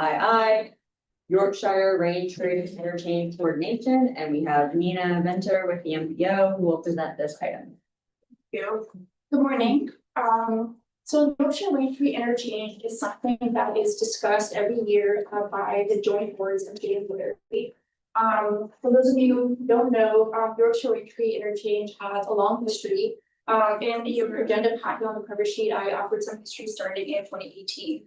Yorkshire Range Trade Interchange Coordination, and we have Nina Venter with the MPO who will present this item. Good morning. So Yorkshire Range Trade Interchange is something that is discussed every year by the joint boards of the employee. For those of you who don't know, Yorkshire Range Trade Interchange has a long history. In your agenda packet on the cover sheet, I offered some history starting in 2018,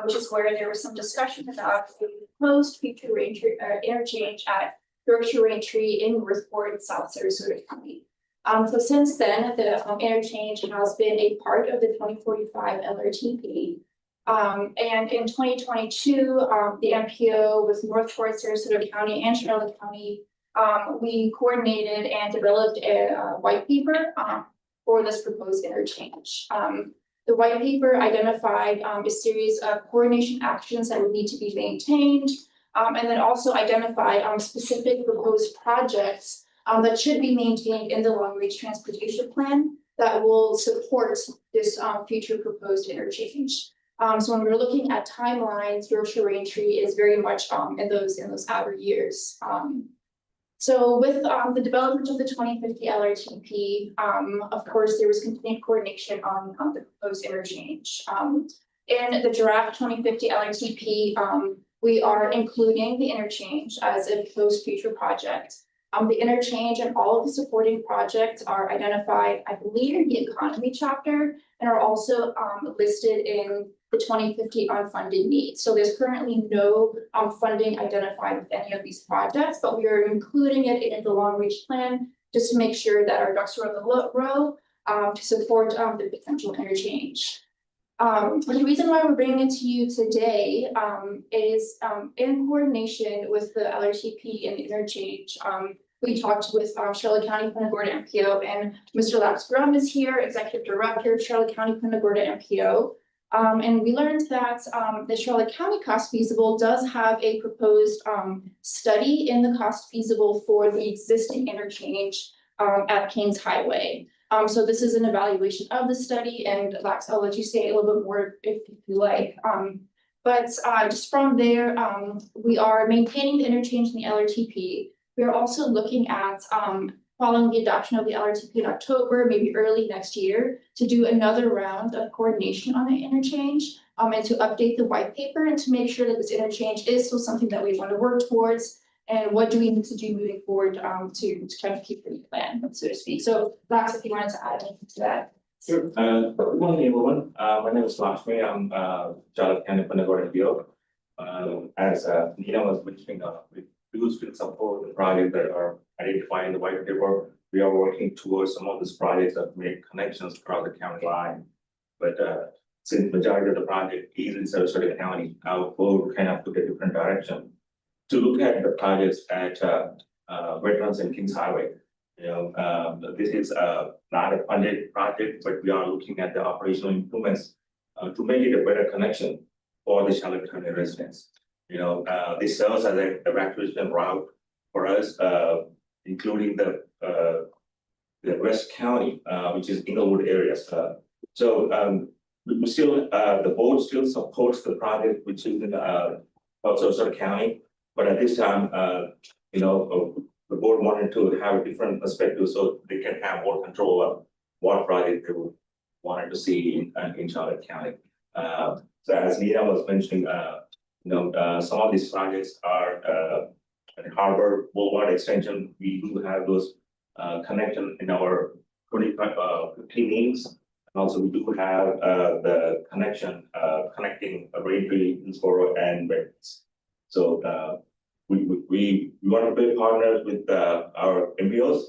which is where there was some discussion about the proposed future range interchange at Yorkshire Range Tree in Northport, South Sarasota County. So since then, the interchange has been a part of the 2045 LRTP. And in 2022, the MPO with Northport, Sarasota County, and Charlotte County, we coordinated and developed a white paper for this proposed interchange. The white paper identified a series of coordination actions that would need to be maintained, and then also identified specific proposed projects that should be maintained in the long-range transportation plan that will support this future proposed interchange. So when we're looking at timelines, Yorkshire Range Tree is very much in those outer years. So with the development of the 2050 LRTP, of course, there was continued coordination on the proposed interchange. In the draft 2050 LRTP, we are including the interchange as a proposed future project. The interchange and all of the supporting projects are identified, I believe, in the economy chapter and are also listed in the 2050 unfunded needs. So there's currently no funding identified with any of these projects, but we are including it in the long range plan just to make sure that our ducks are in the row to support the potential interchange. The reason why we're bringing it to you today is in coordination with the LRTP and the interchange. We talked with Charlotte County Punta Gorda MPO, and Mr. Lax Grum is here, Executive Director, Charlotte County Punta Gorda MPO. And we learned that the Charlotte County cost feasible does have a proposed study in the cost feasible for the existing interchange at Kings Highway. So this is an evaluation of the study, and Lax, I'll let you say a little bit more if you like. But just from there, we are maintaining the interchange in the LRTP. We are also looking at following the adoption of the LRTP in October, maybe early next year, to do another round of coordination on the interchange and to update the white paper and to make sure that this interchange is still something that we want to work towards. And what do we need to do moving forward to kind of keep the plan, so to speak. So Lax, if you wanted to add anything to that. Sure. Good morning, everyone. My name is Lakshmi. I'm Charlotte County Punta Gorda MPO. As Nina was mentioning, we do still support the projects that are identified in the white paper. We are working towards some of these projects that make connections across the county line. But since majority of the project is in Sarasota County, our board kind of took a different direction to look at the projects at Veterans and Kings Highway. You know, this is not a funded project, but we are looking at the operational improvements to make it a better connection for the Charlotte County residents. You know, this serves as an evacuation route for us, including the West County, which is Inglewood areas. So we still, the board still supports the project, which is in Sarasota County. But at this time, you know, the board wanted to have a different perspective so they can have more control of what project they wanted to see in Charlotte County. So as Nina was mentioning, some of these projects are, at Harbor Boulevard Extension, we do have those, connection in our 50 meetings. And also we do have, the connection, connecting Raintree, Hillsborough and Redlands. So, we want to be partners with, our MPOs,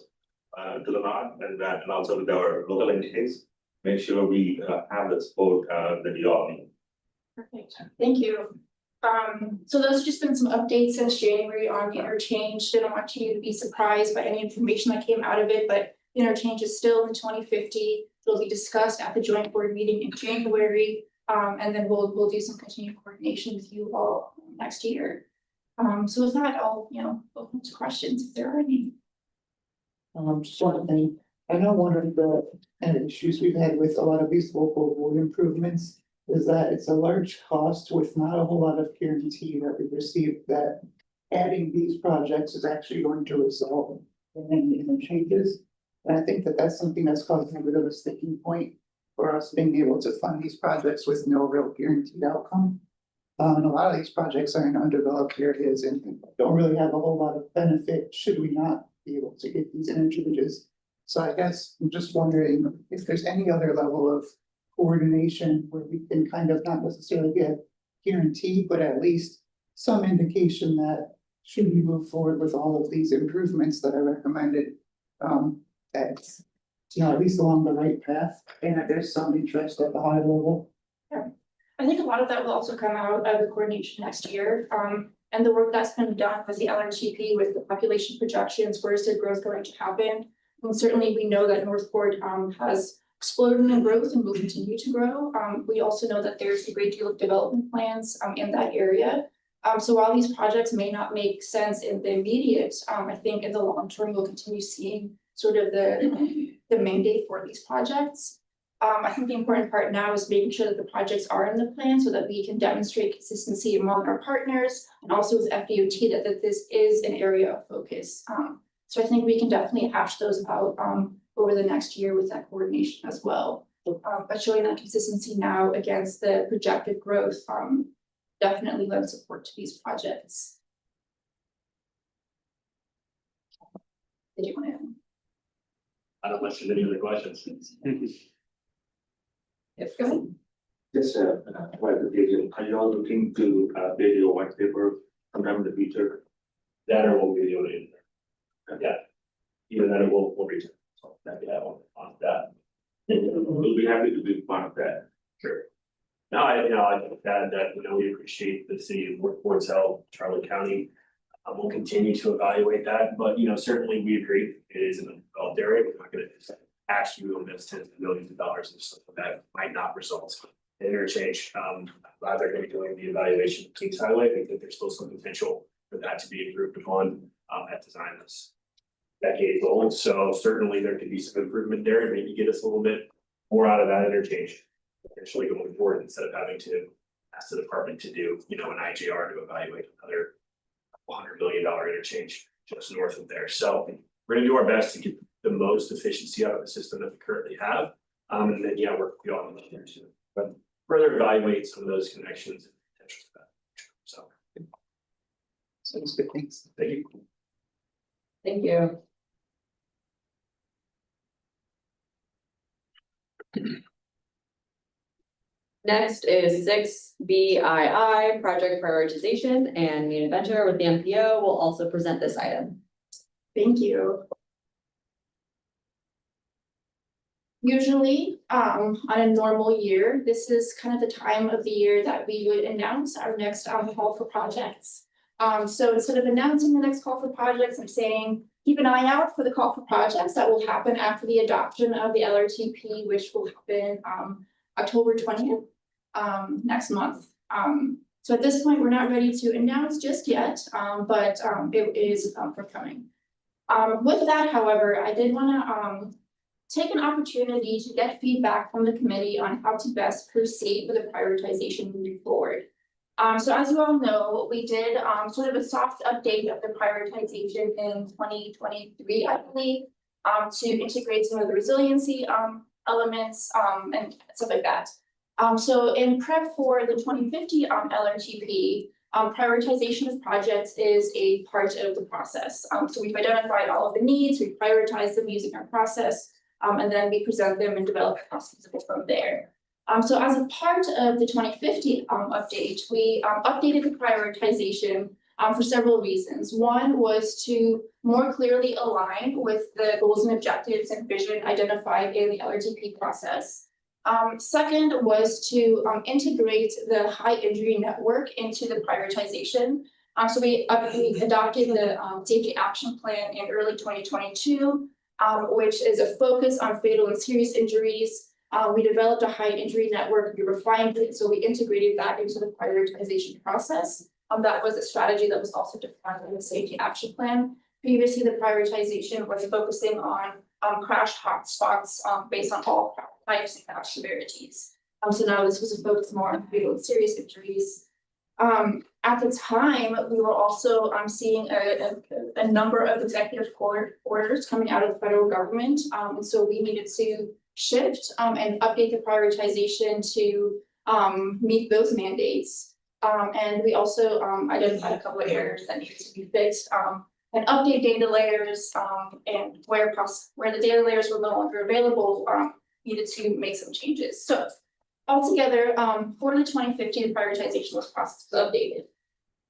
to the north and also with our local entities. Make sure we, have the support, that you all need. Perfect, thank you. So those have just been some updates since January on the interchange. Didn't want you to be surprised by any information that came out of it, but the interchange is still in 2050. It'll be discussed at the joint board meeting in January. And then we'll do some continued coordination with you all next year. So with that, I'll, open to questions if there are any. Just one thing, I know one of the kind of issues we've had with a lot of these local road improvements is that it's a large cost with not a whole lot of guarantee that we receive that adding these projects is actually going to result in any changes. And I think that that's something that's causing a bit of a sticking point for us being able to fund these projects with no real guaranteed outcome. And a lot of these projects are in undeveloped areas and don't really have a whole lot of benefit should we not be able to get these interchanges. So I guess I'm just wondering if there's any other level of coordination where we can kind of not necessarily get guarantee, but at least some indication that should we move forward with all of these improvements that I recommended, that's, at least along the right path, and that there's some interest at the high level. Yeah, I think a lot of that will also come out of the coordination next year. And the work that's been done with the LRTP with the population projections, where is the growth going to happen? And certainly we know that Northport has exploded in growth and will continue to grow. We also know that there's a great deal of development plans in that area. So while these projects may not make sense in the immediate, I think in the long term, we'll continue seeing sort of the mandate for these projects. I think the important part now is making sure that the projects are in the plan so that we can demonstrate consistency among our partners and also with FDOT that this is an area of focus. So I think we can definitely hash those out over the next year with that coordination as well. But showing that consistency now against the projected growth definitely lends support to these projects. Did you want to? I don't much of any other questions. Yes, go ahead. Just clarification, are you all looking to bid your white paper sometime in the future? That or we'll be the only. Yeah. Either that or we'll reach. So that we have on that. We'll be happy to be part of that. Sure. No, I think that we appreciate the city of Northport's help, Charlotte County. We'll continue to evaluate that, but certainly we agree it is an undeveloped area. We're not gonna just ask you to invest tens of millions of dollars in stuff that might not result in interchange. Glad they're gonna be doing the evaluation of Kings Highway. I think there's still some potential for that to be improved upon at design that's decades old. So certainly there could be some improvement there and maybe get us a little bit more out of that interchange. Potentially going forward instead of having to ask the department to do, an IGR to evaluate another $100 million interchange just north of there. So we're gonna do our best to get the most efficiency out of the system that we currently have. And then, work with you all on the there too. But further evaluate some of those connections and potential for that. So. Sounds good, thanks. Thank you. Thank you. Next is 6BII, project prioritization, and Mina Venture with the MPO will also present this item. Thank you. Usually, on a normal year, this is kind of the time of the year that we would announce our next call for projects. So instead of announcing the next call for projects, I'm saying keep an eye out for the call for projects that will happen after the adoption of the LRTP, which will happen October 20th, next month. So at this point, we're not ready to announce just yet, but it is forthcoming. With that, however, I did want to take an opportunity to get feedback from the committee on how to best proceed with the prioritization moving forward. So as you all know, we did sort of a soft update of the prioritization in 2023, I believe, to integrate some of the resiliency elements and stuff like that. So in prep for the 2050 LRTP, Prioritization of projects is a part of the process. So we've identified all of the needs, we prioritize them using our process, and then we present them and develop a cost feasible from there. So as a part of the 2050 update, we updated the prioritization for several reasons. One was to more clearly align with the goals and objectives and vision identified in the LRTP process. Second was to integrate the high injury network into the prioritization. So we adopted the safety action plan in early 2022, which is a focus on fatal and serious injuries. We developed a high injury network, we refined it, so we integrated that into the prioritization process. That was a strategy that was also defined in the safety action plan. Previously, the prioritization was focusing on crash hotspots based on all types and crash severities. So now this was a focus more on fatal and serious injuries. At the time, we were also seeing a number of executive orders coming out of the federal government. And so we needed to shift and update the prioritization to meet those mandates. And we also identified a couple of areas that needed to be fixed. And update data layers and where the data layers were no longer available, needed to make some changes. So altogether, for the 2050, the prioritization process was updated.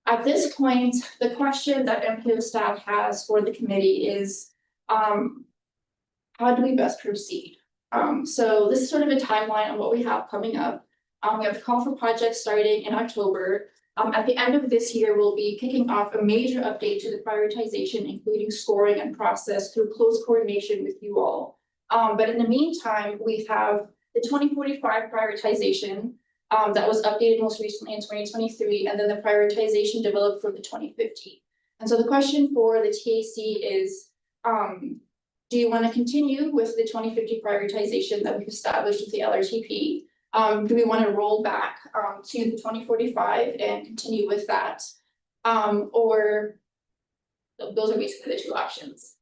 At this point, the question that MPO staff has for the committee is, how do we best proceed? So this is sort of a timeline on what we have coming up. We have the call for projects starting in October. At the end of this year, we'll be kicking off a major update to the prioritization, including scoring and process through close coordination with you all. But in the meantime, we have the 2045 prioritization that was updated most recently in 2023, and then the prioritization developed for the 2050. And so the question for the TAC is, do you want to continue with the 2050 prioritization that we've established with the LRTP? Do we want to roll back to the 2045 and continue with that? Or those are basically the two options.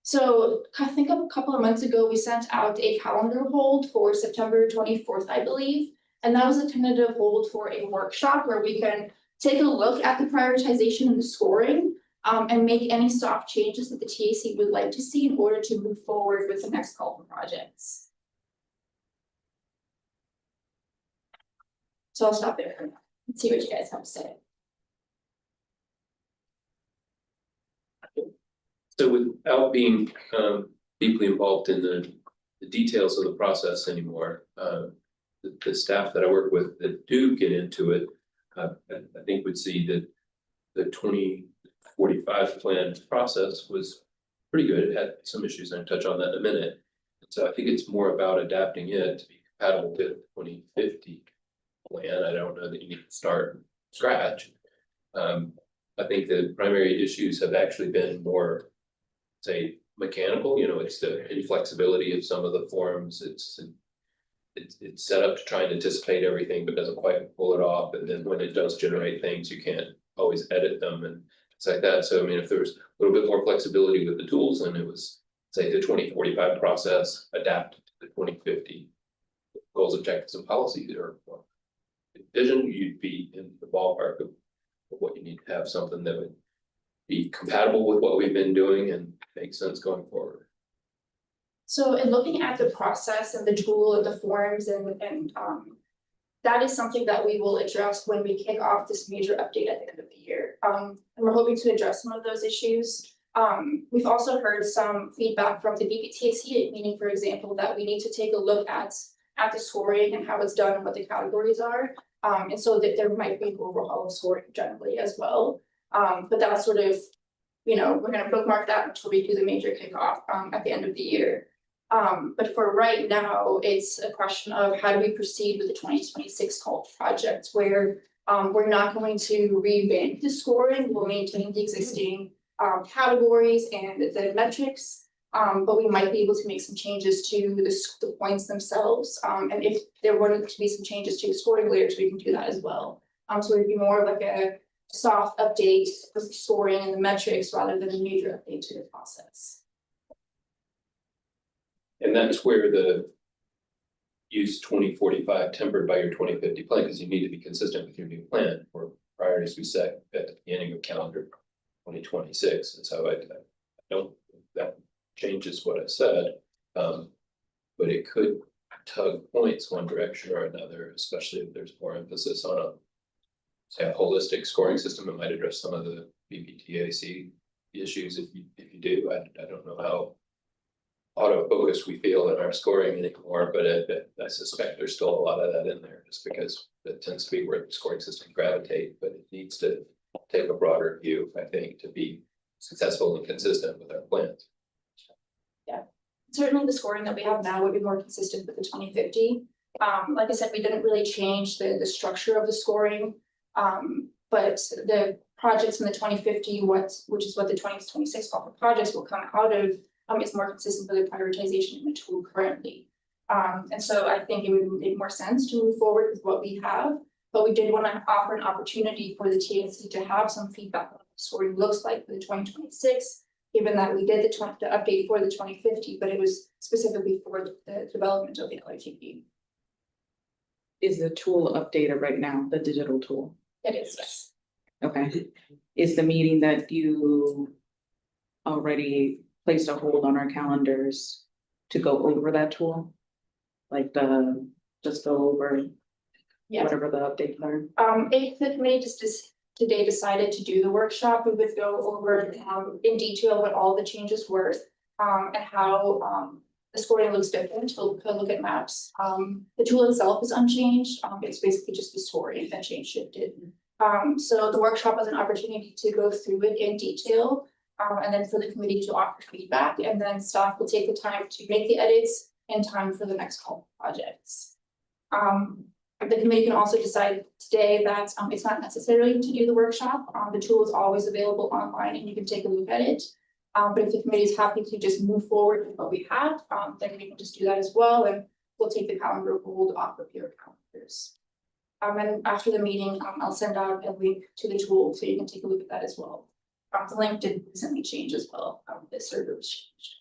So I think a couple of months ago, we sent out a calendar hold for September 24th, I believe. And that was a tentative hold for a workshop where we can take a look at the prioritization and the scoring and make any soft changes that the TAC would like to see in order to move forward with the next call for projects. So I'll stop there for now and see what you guys have to say. So without being deeply involved in the details of the process anymore, the staff that I work with that do get into it, I think would see that the 2045 plan process was pretty good. It had some issues, and I'll touch on that in a minute. So I think it's more about adapting it to be compatible with 2050 plan. I don't know that you need to start from scratch. I think the primary issues have actually been more, say, mechanical. You know, it's the inflexibility of some of the forms. It's set up to try and anticipate everything, but doesn't quite pull it off. And then when it does generate things, you can't always edit them and things like that. So I mean, if there was a little bit more flexibility with the tools, then it was, say, the 2045 process adapted to the 2050 goals, objectives, and policies, or vision, you'd be in the ballpark of what you need to have, something that would be compatible with what we've been doing and make sense going forward. So in looking at the process and the tool and the forms and that is something that we will address when we kick off this major update at the end of the year. And we're hoping to address some of those issues. We've also heard some feedback from the BPTAC, meaning, for example, that we need to take a look at the scoring and how it's done and what the categories are. And so that there might be an overhaul of scoring generally as well. But that's sort of, you know, we're going to bookmark that until we do the major kickoff at the end of the year. But for right now, it's a question of how do we proceed with the 2026 call project, where we're not going to revamp the scoring, we'll maintain the existing categories and the metrics. But we might be able to make some changes to the points themselves. And if there were to be some changes to the scoring layers, we can do that as well. So it'd be more of like a soft update for the scoring and the metrics rather than a major update to the process. And that's where the use 2045 tempered by your 2050 plan, because you need to be consistent with your new plan for priorities we set at the beginning of calendar 2026, and so I don't, that changes what I said. But it could tug points one direction or another, especially if there's more emphasis on a, say, a holistic scoring system. It might address some of the BPTAC issues if you do. I don't know how auto-focused we feel in our scoring anymore, but I suspect there's still a lot of that in there, just because that tends to be where the scoring systems gravitate, but it needs to take a broader view, I think, to be successful and consistent with our plans. Yeah, certainly the scoring that we have now would be more consistent with the 2050. Like I said, we didn't really change the structure of the scoring. But the projects in the 2050, which is what the 2026 corporate projects will come out of, is more consistent with the prioritization in the tool currently. And so I think it would make more sense to move forward with what we have, but we did want to offer an opportunity for the TAC to have some feedback on what the scoring looks like for the 2026, given that we did the update for the 2050, but it was specifically for the development of the LRTP. Is the tool updated right now, the digital tool? It is, yes. Okay. Is the meeting that you already placed a hold on our calendars to go over that tool? Like just go over whatever the updates are? If the committee today decided to do the workshop, we would go over in detail what all the changes were and how the scoring looks different. We'll look at maps. The tool itself is unchanged. It's basically just the scoring that shifted. So the workshop was an opportunity to go through it in detail, and then for the committee to offer feedback, and then staff will take the time to make the edits in time for the next call projects. The committee can also decide today that it's not necessary to do the workshop. The tool is always available online and you can take a look at it. But if the committee is happy to just move forward with what we have, then we can just do that as well, and we'll take the calendar hold off of your calendars. And after the meeting, I'll send out a link to the tool so you can take a look at that as well. The link did recently change as well. The server was changed.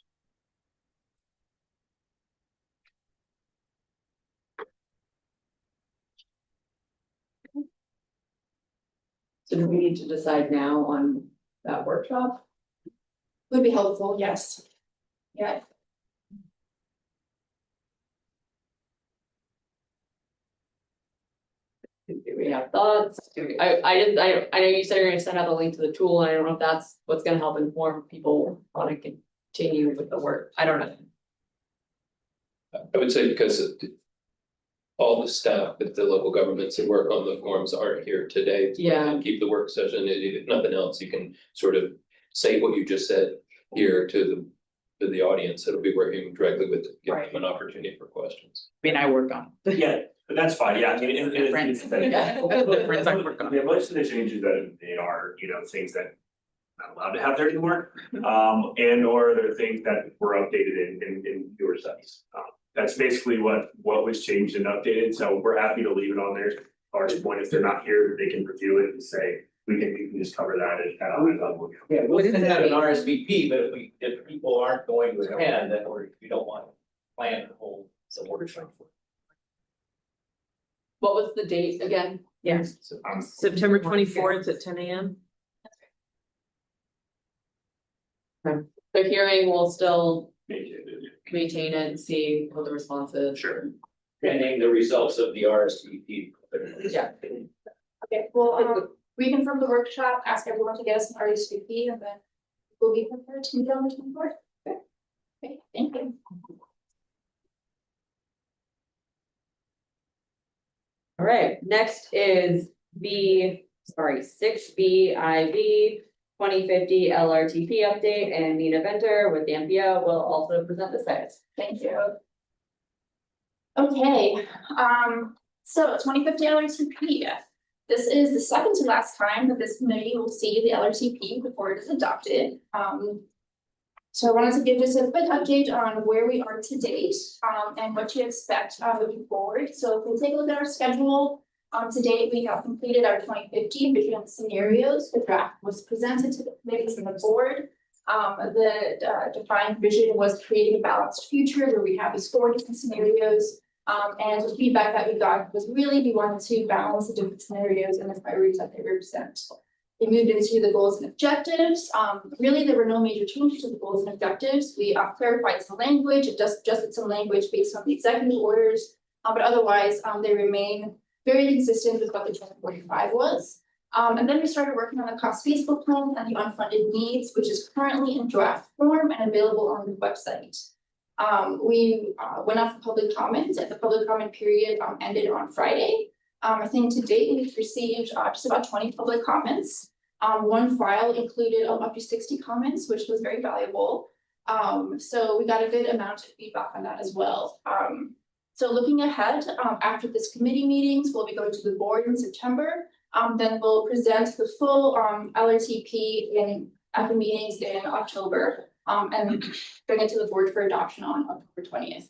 So do we need to decide now on that workshop? Would be helpful, yes. Yeah. Do we have thoughts? I know you said you're gonna send out the link to the tool. I don't know if that's what's gonna help inform people want to continue with the work. I don't know. I would say because all the staff at the local governments that work on the forms aren't here today. Yeah. Keep the work session, if nothing else, you can sort of say what you just said here to the audience. It'll be working directly with, give them an opportunity for questions. I mean, I work on. Yeah, but that's fine, yeah, I mean, it Friends. Friends I work on. Yeah, most of the changes that they are, things that not allowed to have there anymore. And or they're things that were updated in newer studies. That's basically what was changed and updated, so we're happy to leave it on there. Art's point, if they're not here, they can review it and say, we can just cover that at a high level. Yeah, we'll send out an RSVP, but if people aren't going to attend, then we don't want to plan to hold some workshop. What was the date again? Yes. September 24th at 10 a.m. Okay. The hearing will still maintain it and see what the response is. Sure. Pending the results of the RSVP. Yeah. Okay, well, we confirm the workshop, ask everyone to get us an RSVP, and then we'll be prepared to meet on the 24th. Okay, thank you. All right, next is 6BIV 2050 LRTP update, and Nina Venter with the MPO will also present the slides. Thank you. Okay, so 2050 LRTP. This is the second to last time that this committee will see the LRTP before it is adopted. So I wanted to give just a quick update on where we are to date and what to expect moving forward. So if we take a look at our schedule, to date we have completed our 2050 vision scenarios. The draft was presented to the committees and the board. The defined vision was creating a balanced future where we have these 4 different scenarios. And the feedback that we got was really, we wanted to balance the different scenarios and the priorities that they represent. They moved into the goals and objectives. Really, there were no major changes to the goals and objectives. We clarified some language, adjusted some language based on the executive orders, but otherwise, they remain very consistent with what the 2045 was. And then we started working on the cost feasible plan and the unfunded needs, which is currently in draft form and available on the website. We went out for public comment, and the public comment period ended on Friday. I think to date we've received just about 20 public comments. One file included up to 60 comments, which was very valuable. So we got a good amount of feedback on that as well. So looking ahead, after this committee meetings, we'll be going to the board in September. Then we'll present the full LRTP at the meetings in October. And bring it to the board for adoption on October 20th.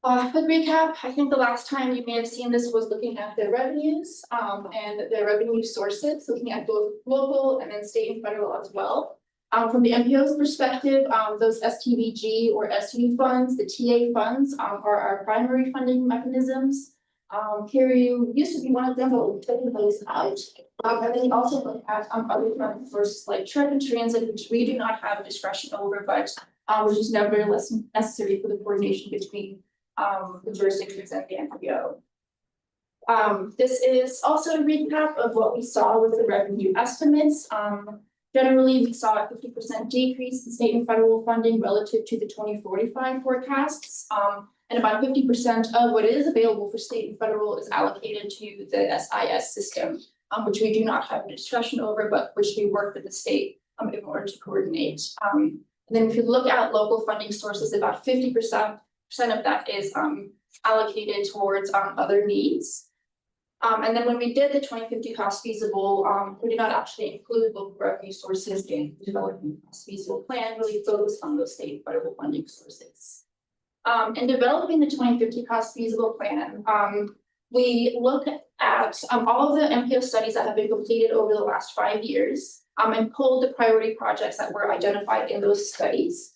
Quick recap, I think the last time you may have seen this was looking at the revenues and the revenue sources, looking at both local and then state and federal as well. From the MPO's perspective, those STVG or SU funds, the TA funds are our primary funding mechanisms. CARU used to be one of them, but we've taken those out. And then you also look at other funding sources like trip and transit, which we do not have discretion over, but which is nevertheless necessary for the coordination between the jurisdictions and the MPO. This is also a recap of what we saw with the revenue estimates. Generally, we saw a 50% decrease in state and federal funding relative to the 2045 forecasts. And about 50% of what is available for state and federal is allocated to the SIS system, which we do not have discretion over, but which we work with the state in order to coordinate. And then if you look at local funding sources, about 50% of that is allocated towards other needs. And then when we did the 2050 cost feasible, we did not actually include local revenue sources in developing the cost feasible plan, really focused on those state and federal funding sources. In developing the 2050 cost feasible plan, we look at all of the MPO studies that have been completed over the last 5 years and pulled the priority projects that were identified in those studies.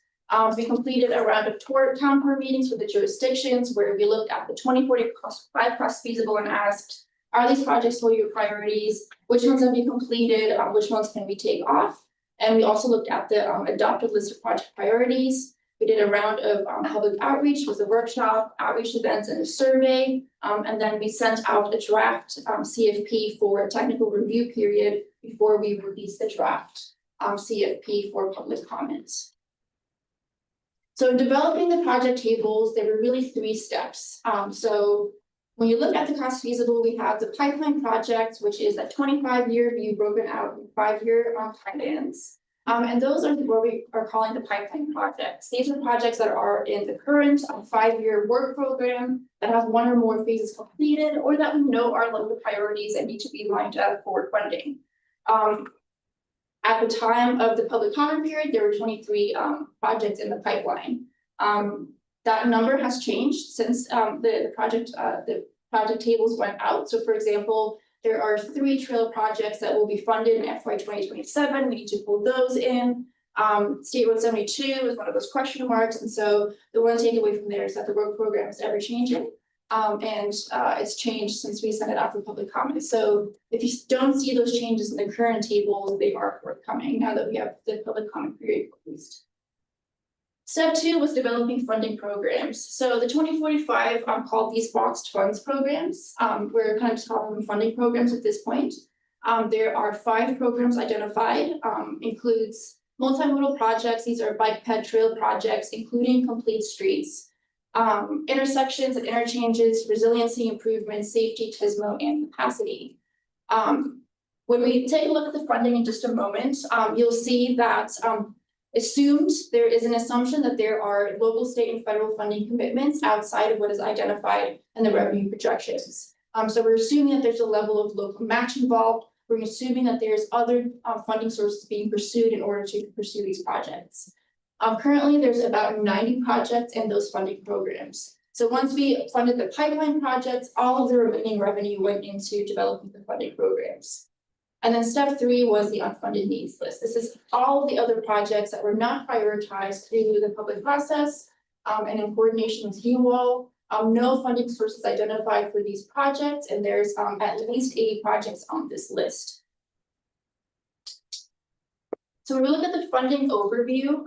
We completed a round of town board meetings with the jurisdictions where we looked at the 2045 cost feasible and asked, are these projects for your priorities? Which ones have you completed? Which ones can we take off? And we also looked at the adopted list of project priorities. We did a round of public outreach with a workshop, outreach events, and a survey. And then we sent out a draft CFP for a technical review period before we released the draft CFP for public comments. So in developing the project tables, there were really 3 steps. So when you look at the cost feasible, we have the pipeline project, which is a 25-year view broken out in 5-year plans. And those are what we are calling the pipeline projects. These are projects that are in the current 5-year work program that have 1 or more phases completed, or that we know are local priorities and need to be lined up for funding. At the time of the public comment period, there were 23 projects in the pipeline. That number has changed since the project tables went out. So for example, there are 3 trail projects that will be funded in FY 2027. We need to pull those in. State Road 72 is one of those question marks. And so the one takeaway from there is that the road program is ever changing. And it's changed since we sent it out for public comment. So if you don't see those changes in the current tables, they are forthcoming now that we have the public comment period closed. Step 2 was developing funding programs. So the 2045 called these boxed funds programs. We're kind of just calling them funding programs at this point. There are 5 programs identified, includes multimodal projects. These are bike ped trail projects, including complete streets, intersections and interchanges, resiliency improvements, safety, TISMO, and capacity. When we take a look at the funding in just a moment, you'll see that there is an assumption that there are local, state, and federal funding commitments outside of what is identified in the revenue projections. So we're assuming that there's a level of local match involved. We're assuming that there's other funding sources being pursued in order to pursue these projects. Currently, there's about 90 projects in those funding programs. So once we funded the pipeline projects, all of the remaining revenue went into developing the funding programs. And then step 3 was the unfunded needs list. This is all of the other projects that were not prioritized through the public process and in coordination with you all. No funding sources identified for these projects, and there's at least 80 projects on this list. So when we look at the funding overview,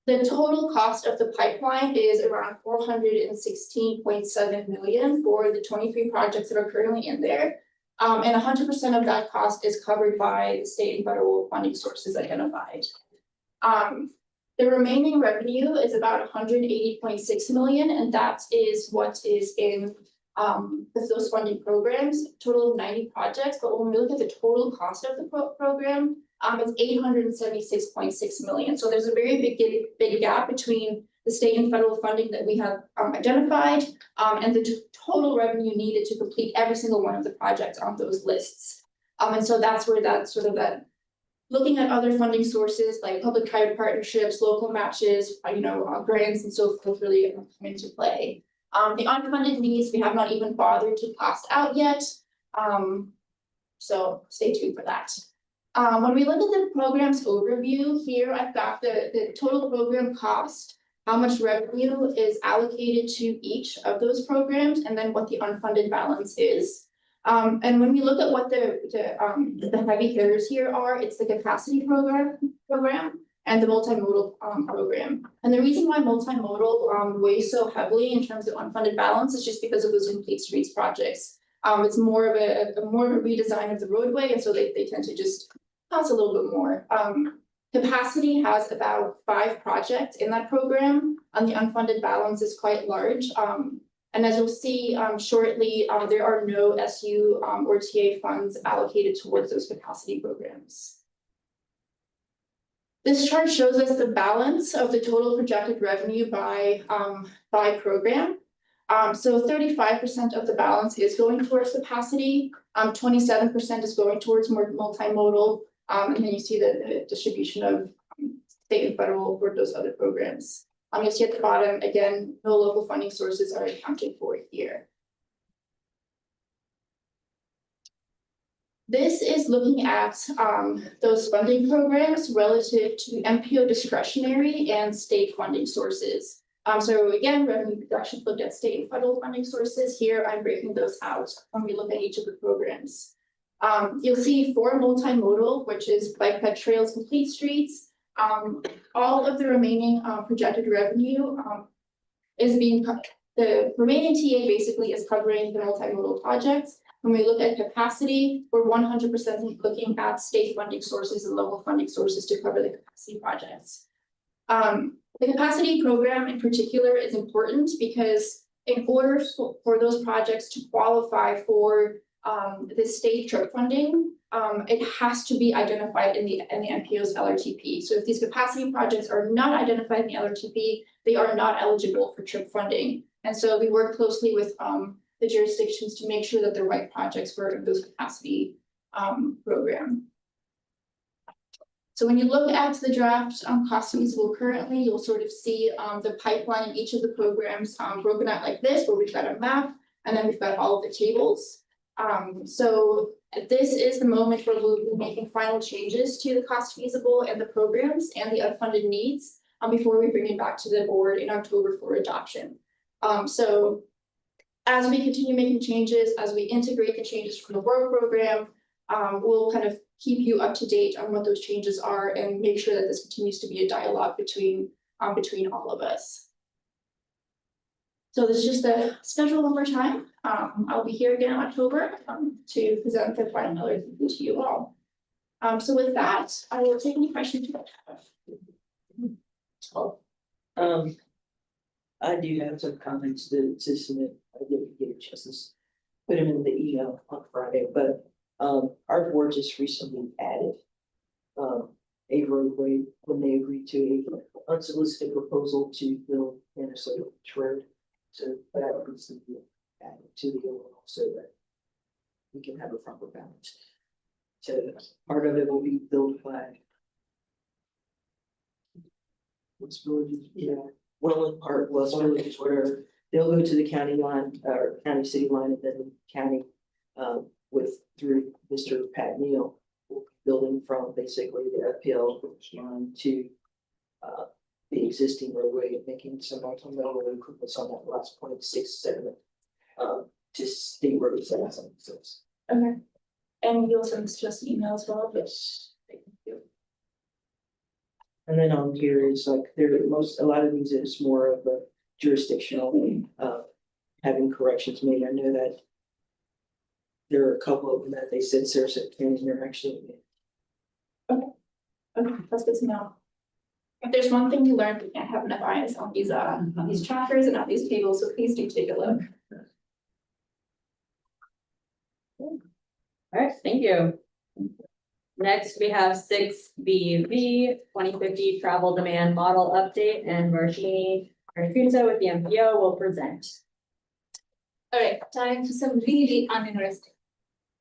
the total cost of the pipeline is around 416.7 million for the 23 projects that are currently in there. And 100% of that cost is covered by the state and federal funding sources identified. The remaining revenue is about 180.6 million, and that is what is in those funding programs, total of 90 projects. But when we look at the total cost of the program, it's 876.6 million. So there's a very big gap between the state and federal funding that we have identified and the total revenue needed to complete every single one of the projects on those lists. And so that's where that sort of that looking at other funding sources like public-private partnerships, local matches, grants and so forth really come into play. The unfunded needs we have not even bothered to cost out yet. So stay tuned for that. When we look at the program's overview here, I've got the total program cost, how much revenue is allocated to each of those programs, and then what the unfunded balance is. And when we look at what the heavy hitters here are, it's the capacity program and the multimodal program. And the reason why multimodal weighs so heavily in terms of unfunded balance is just because of those complete streets projects. It's more of a redesign of the roadway, and so they tend to just cost a little bit more. Capacity has about 5 projects in that program, and the unfunded balance is quite large. And as you'll see shortly, there are no SU or TA funds allocated towards those capacity programs. This chart shows us the balance of the total projected revenue by program. So 35% of the balance is going towards capacity, 27% is going towards more multimodal, and then you see the distribution of state and federal for those other programs. You'll see at the bottom, again, no local funding sources are accounted for here. This is looking at those funding programs relative to MPO discretionary and state funding sources. So again, revenue projections looked at state and federal funding sources. Here, I'm breaking those out when we look at each of the programs. You'll see for multimodal, which is bike ped trails, complete streets. All of the remaining projected revenue is being the remaining TA basically is covering the multimodal projects. When we look at capacity, we're 100% looking at state funding sources and local funding sources to cover the capacity projects. The capacity program in particular is important because in order for those projects to qualify for the state trip funding, it has to be identified in the MPO's LRTP. So if these capacity projects are not identified in the LRTP, they are not eligible for trip funding. And so we work closely with the jurisdictions to make sure that the right projects for those capacity program. So when you look at the draft cost feasible currently, you'll sort of see the pipeline in each of the programs broken out like this, where we've got a map and then we've got all of the tables. So this is the moment where we'll be making final changes to the cost feasible and the programs and the unfunded needs before we bring it back to the board in October for adoption. So as we continue making changes, as we integrate the changes from the work program, we'll kind of keep you up to date on what those changes are and make sure that this continues to be a dialogue between all of us. So this is just the schedule one more time. I'll be here again in October to present the final LRTP to you all. So with that, I will take any questions you might have. I do have some comments to submit. I didn't get a chance to put them in the email on Friday, but our board just recently added a roadway when they agreed to a unsolicited proposal to build Minnesota Beach Road. So that needs to be added to the overall so that we can have a proper balance. So part of it will be built by what's villages, Welland Park, West Villages, whatever. They'll go to the county line or county city line, and then the county through Mr. Pat Neal will be building from basically the FPL line to the existing roadway and making some multi-level improvements on that last 0.67 to state roads that has some sense. Okay. And you'll send us just email as well? Yes, thank you. And then on here is like a lot of these is more of a jurisdictional, having corrections made. I know that there are a couple of them that they said Sarasota County are actually. Okay, that's good to know. If there's one thing you learned, we can't have enough eyes on these trackers and on these tables, so please do take a look. All right, thank you. Next, we have 6BV 2050 travel demand model update, and Martini Arcunzo with the MPO will present. All right, time for some really uninteresting.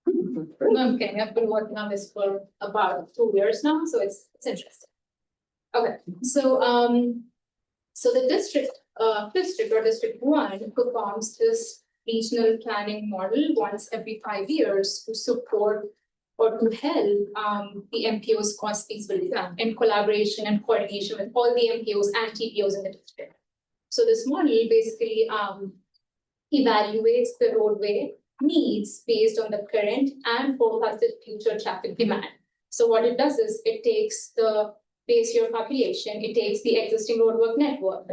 No, I'm kidding. I've been working on this for about 2 years now, so it's interesting. Okay, so the district or district 1 performs this regional planning model once every 5 years to support or to help the MPO's cost feasibility plan in collaboration and coordination with all the MPOs and TPOs in the district. So this model basically evaluates the roadway needs based on the current and forecasted future traffic demand. So what it does is it takes the base year population, it takes the existing roadway network,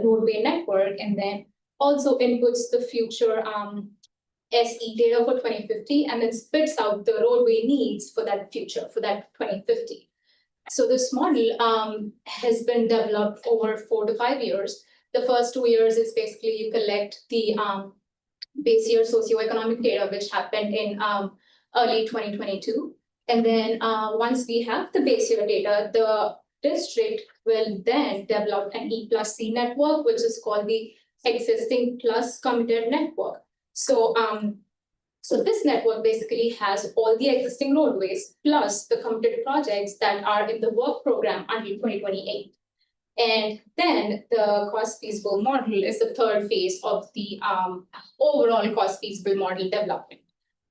and then also inputs the future SE data for 2050, and then spits out the roadway needs for that future, for that 2050. So this model has been developed over 4 to 5 years. The first 2 years is basically you collect the base year socioeconomic data, which happened in early 2022. And then once we have the base year data, the district will then develop an E+C network, which is called the existing plus committed network. So this network basically has all the existing roadways plus the committed projects that are in the work program until 2028. And then the cost feasible model is the third phase of the overall cost feasible model development.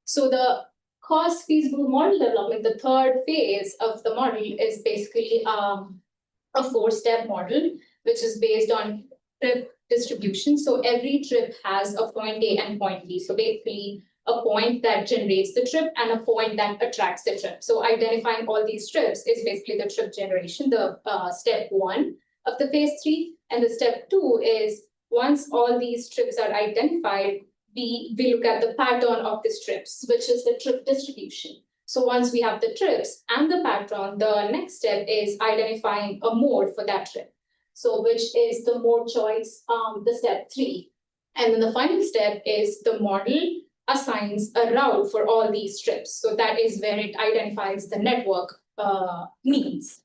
So the cost feasible model development, the third phase of the model is basically a 4-step model, which is based on trip distribution. So every trip has a point A and point B. So basically a point that generates the trip and a point that attracts the trip. So identifying all these trips is basically the trip generation, the step 1 of the phase 3. And the step 2 is once all these trips are identified, we look at the pattern of these trips, which is the trip distribution. So once we have the trips and the pattern, the next step is identifying a mode for that trip. So which is the mode choice, the step 3. And then the final step is the model assigns a route for all these trips. So that is where it identifies the network needs.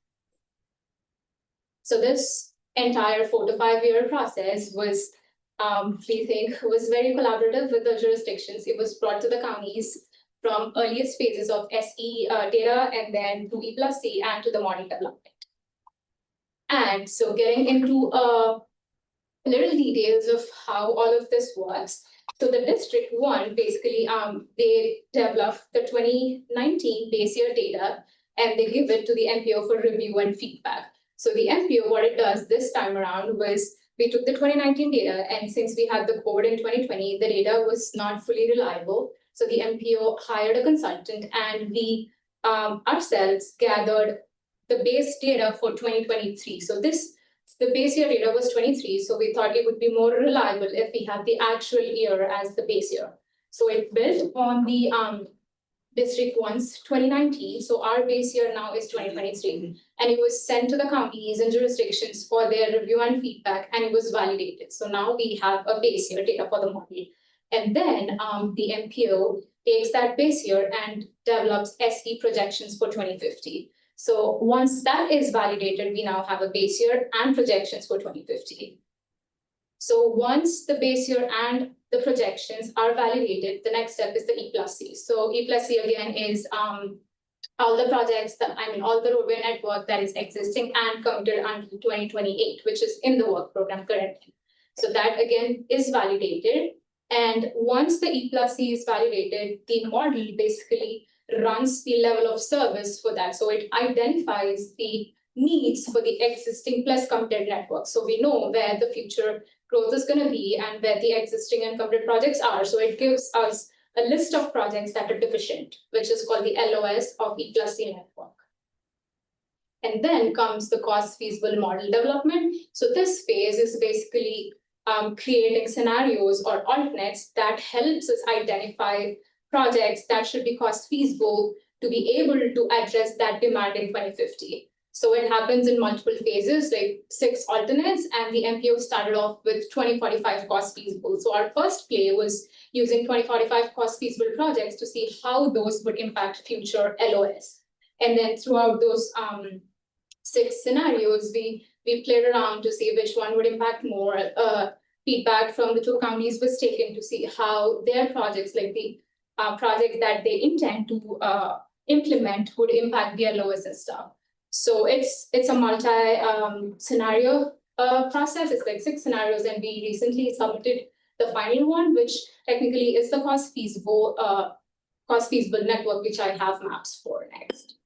So this entire 4 to 5 year process was, we think, was very collaborative with the jurisdictions. It was brought to the counties from earliest phases of SE data and then to E+C and to the model development. And so getting into little details of how all of this works. So the district 1, basically, they developed the 2019 base year data and they give it to the MPO for review and feedback. So the MPO, what it does this time around was we took the 2019 data, and since we had the COVID in 2020, the data was not fully reliable. So the MPO hired a consultant and we ourselves gathered the base data for 2023. So the base year data was 23. So we thought it would be more reliable if we have the actual year as the base year. So it built on the District 1's 2019. So our base year now is 2023. And it was sent to the counties and jurisdictions for their review and feedback, and it was validated. So now we have a base year data for the model. And then the MPO takes that base year and develops SE projections for 2050. So once that is validated, we now have a base year and projections for 2050. So once the base year and the projections are validated, the next step is the E+C. So E+C again is all the projects all the roadway network that is existing and committed until 2028, which is in the work program currently. So that again is validated. And once the E+C is validated, the model basically runs the level of service for that. So it identifies the needs for the existing plus committed network. So we know where the future growth is gonna be and where the existing and committed projects are. So it gives us a list of projects that are deficient, which is called the LOS of E plus C network. And then comes the cost feasible model development. So this phase is basically creating scenarios or alternates that helps us identify projects that should be cost feasible to be able to address that demand in 2050. So it happens in multiple phases, like 6 alternates, and the MPO started off with 2045 cost feasible. So our first play was using 2045 cost feasible projects to see how those would impact future LOS. And then throughout those 6 scenarios, we played around to see which one would impact more. Feedback from the 2 counties was taken to see how their projects, like the projects that they intend to implement, would impact the LOS and stuff. So it's a multi scenario process. It's like 6 scenarios, and we recently submitted the final one, which technically is the cost feasible network, which I have maps for next.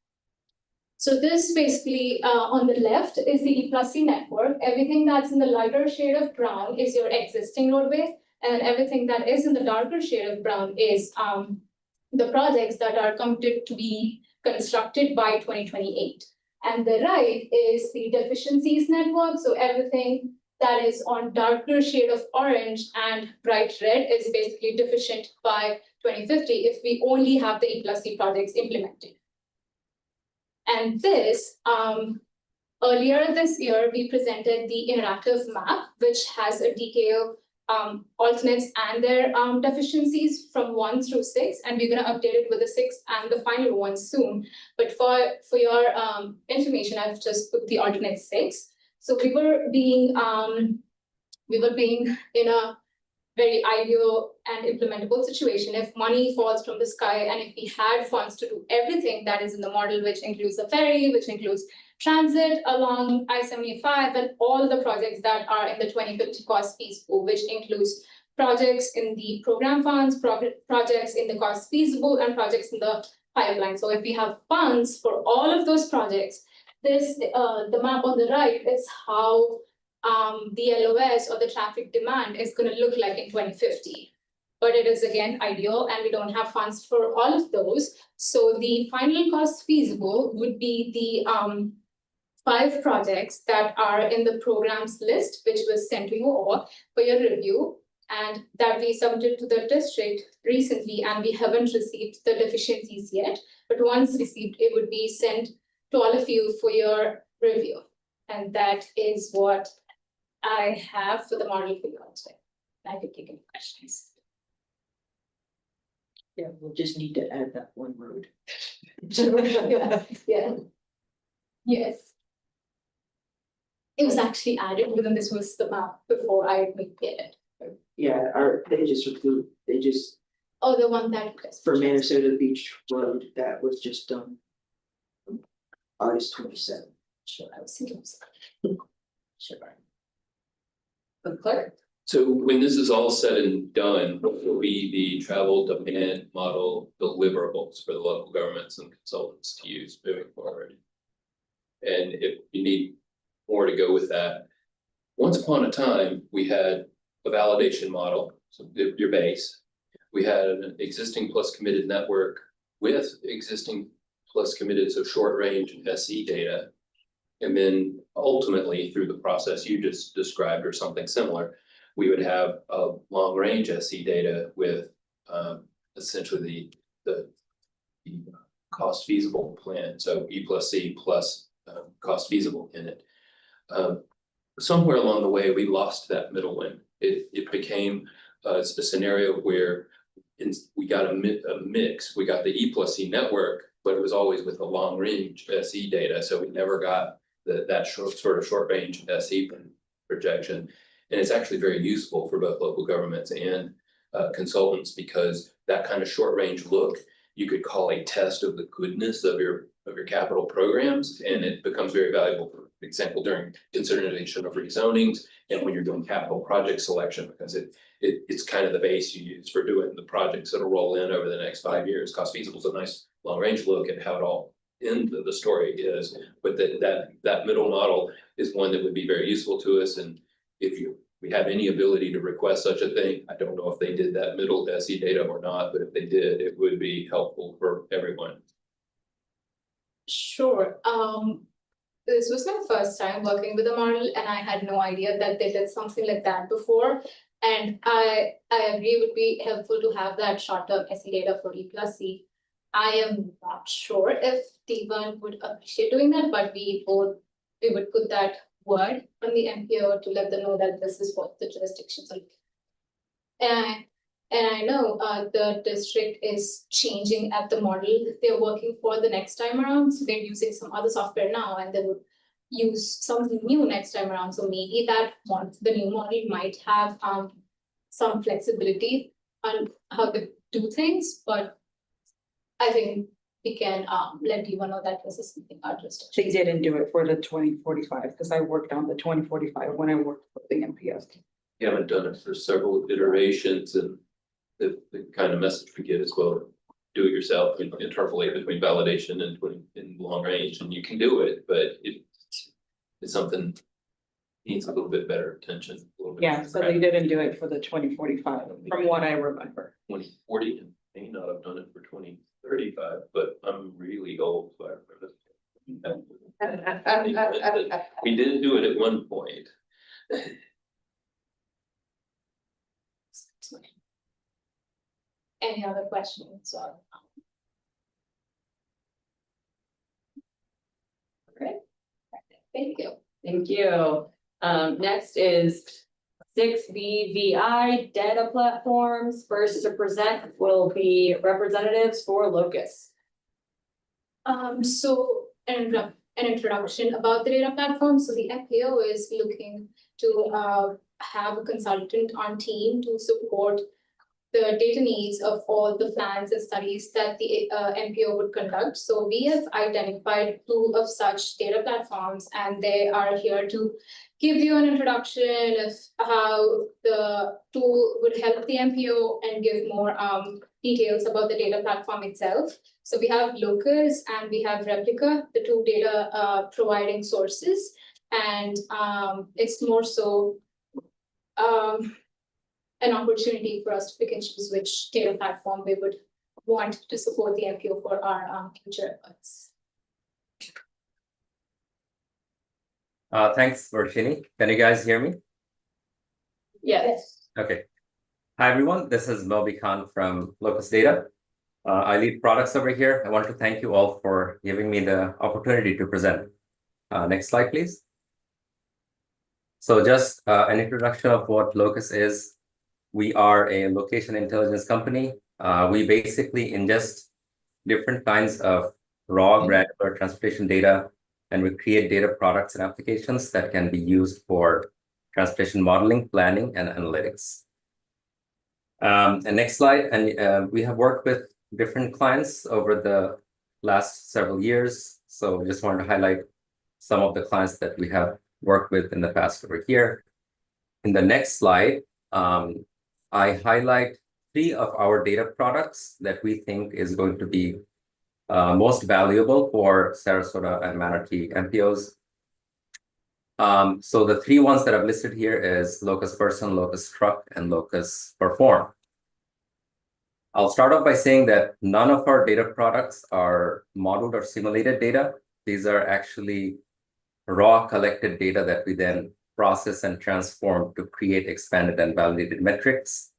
So this basically on the left is the E plus C network. Everything that's in the lighter shade of brown is your existing roadway, and everything that is in the darker shade of brown is the projects that are committed to be constructed by 2028. And the right is the deficiencies network. So everything that is on darker shade of orange and bright red is basically deficient by 2050 if we only have the E plus C projects implemented. And this, earlier this year, we presented the interactive map, which has a detailed alternates and their deficiencies from 1 through 6, and we're gonna update it with the 6th and the final one soon. But for your information, I've just put the alternate 6. So we were being in a very ideal and implementable situation if money falls from the sky and if we had funds to do everything that is in the model, which includes the ferry, which includes transit along I-75, and all the projects that are in the 2050 cost feasible, which includes projects in the program funds, projects in the cost feasible, and projects in the pipeline. So if we have funds for all of those projects, this the map on the right is how the LOS or the traffic demand is going to look like in 2050. But it is again ideal, and we don't have funds for all of those. So the final cost feasible would be the 5 projects that are in the programs list, which was sent to you all for your review, and that we submitted to the district recently, and we haven't received the deficiencies yet. But once received, it would be sent to all of you for your review. And that is what I have for the model for you all today. I could take any questions. Yeah, we'll just need to add that one road. Yeah. Yes. It was actually added, but then this was the map before I made it. Yeah, they just Oh, the one that. for Minnesota Beach Road, that was just done August 27th. Sure, I was thinking. Sure. The clerk? So when this is all said and done, what will be the travel demand model deliverables for the local governments and consultants to use moving forward? And if you need more to go with that, once upon a time, we had a validation model, so your base. We had an existing plus committed network with existing plus committed, so short range and SE data. And then ultimately through the process you just described or something similar, we would have a long range SE data with essentially the cost feasible plan. So E plus C plus cost feasible in it. Somewhere along the way, we lost that middle one. It became a scenario where we got a mix. We got the E plus C network, but it was always with a long range SE data. So we never got that sort of short range SE projection. And it's actually very useful for both local governments and consultants, because that kind of short range look, you could call a test of the goodness of your capital programs, and it becomes very valuable, for example, during consideration of rezonings and when you're doing capital project selection, because it's kind of the base you use for doing the projects that'll roll in over the next 5 years. Cost feasible is a nice long range look at how it all end of the story is, but that middle model is one that would be very useful to us, and if we have any ability to request such a thing, I don't know if they did that middle SE data or not, but if they did, it would be helpful for everyone. Sure. This was my first time working with a model, and I had no idea that they did something like that before. And I agree, it would be helpful to have that short-term SE data for E plus C. I am not sure if T1 would appreciate doing that, but we would put that word from the MPO to let them know that this is what the jurisdictions are. And I know the district is changing at the model they're working for the next time around. So they're using some other software now, and they would use something new next time around. So maybe the new model might have some flexibility on how they do things, but I think we can let you know that this is something our jurisdiction. They didn't do it for the 2045, because I worked on the 2045 when I worked for the MPS. We haven't done it for several iterations, and the kind of message we get is, well, do it yourself and interpolate between validation and putting in long range, and you can do it, but it's something needs a little bit better attention. Yeah, so they didn't do it for the 2045, from what I remember. 2040 may not have done it for 2035, but I'm really old, so I remember. We did do it at one point. Any other questions or? Great. Thank you. Thank you. Next is 6BVI data platforms. First to present will be representatives for Locus. So an introduction about the data platform. So the FAO is looking to have a consultant on team to support the data needs of all the plans and studies that the MPO would conduct. So we have identified 2 of such data platforms, and they are here to give you an introduction of how the tool would help the MPO and give more details about the data platform itself. So we have Locus and we have Replica, the 2 data providing sources, and it's more so an opportunity for us to pick and choose which data platform we would want to support the MPO for our future efforts. Thanks, Varshini. Can you guys hear me? Yes. Okay. Hi, everyone. This is Moby Khan from Locus Data. I lead products over here. I want to thank you all for giving me the opportunity to present. Next slide, please. So just an introduction of what Locus is. We are a location intelligence company. We basically ingest different kinds of raw granular transportation data, and we create data products and applications that can be used for transportation modeling, planning, and analytics. And next slide. And we have worked with different clients over the last several years. So I just wanted to highlight some of the clients that we have worked with in the past over here. In the next slide, I highlight 3 of our data products that we think is going to be most valuable for Sarasota and Manatee MPOs. So the 3 ones that I've listed here is Locus Person, Locus Truck, and Locus Perform. I'll start off by saying that none of our data products are modeled or simulated data. These are actually raw collected data that we then process and transform to create expanded and validated metrics.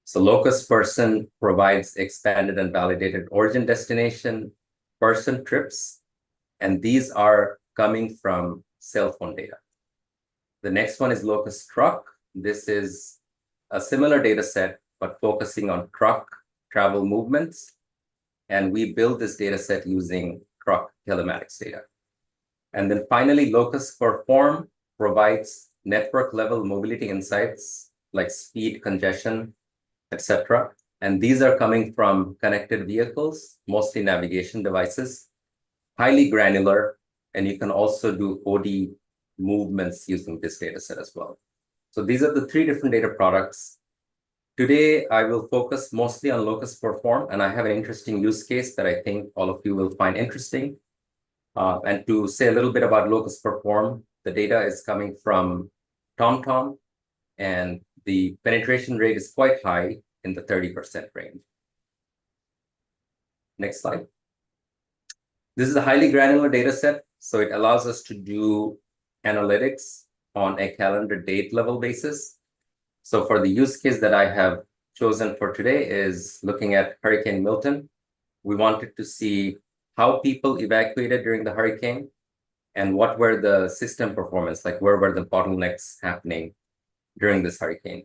So Locus Person provides expanded and validated origin destination person trips, and these are coming from cell phone data. The next one is Locus Truck. This is a similar data set, but focusing on truck travel movements. And we build this data set using truck telematics data. And then finally, Locus Perform provides network level mobility insights like speed, congestion, etc. And these are coming from connected vehicles, mostly navigation devices, highly granular, and you can also do OD movements using this data set as well. So these are the 3 different data products. Today, I will focus mostly on Locus Perform, and I have an interesting use case that I think all of you will find interesting. And to say a little bit about locus perform, the data is coming from TomTom, and the penetration rate is quite high in the 30% range. Next slide. This is a highly granular data set, so it allows us to do analytics on a calendar date level basis. So for the use case that I have chosen for today is looking at Hurricane Milton. We wanted to see how people evacuated during the hurricane and what were the system performance, like where were the bottlenecks happening during this hurricane.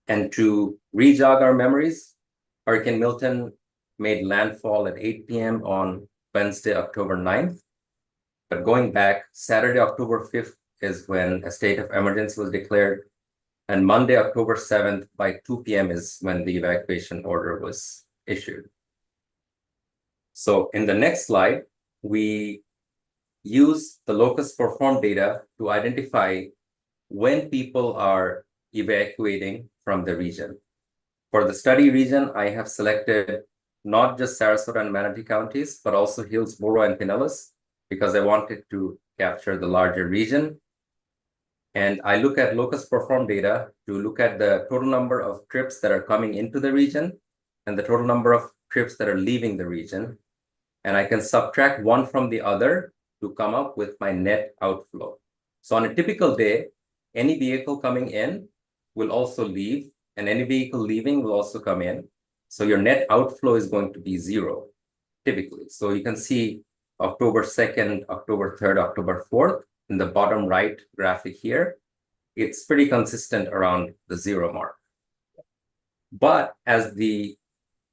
And to re-jog our memories, Hurricane Milton made landfall at 8 p.m. on Wednesday, October 9th. But going back, Saturday, October 5th is when a state of emergency was declared. And Monday, October 7th by 2 p.m. is when the evacuation order was issued. So in the next slide, we use the locus perform data to identify when people are evacuating from the region. For the study region, I have selected not just Sarasota and Manatee counties, but also Hillsborough and Pinellas, because I wanted to capture the larger region. And I look at locus perform data to look at the total number of trips that are coming into the region and the total number of trips that are leaving the region. And I can subtract one from the other to come up with my net outflow. So on a typical day, any vehicle coming in will also leave, and any vehicle leaving will also come in. So your net outflow is going to be 0, typically. So you can see October 2nd, October 3rd, October 4th, in the bottom right graphic here, it's pretty consistent around the 0 mark. But as the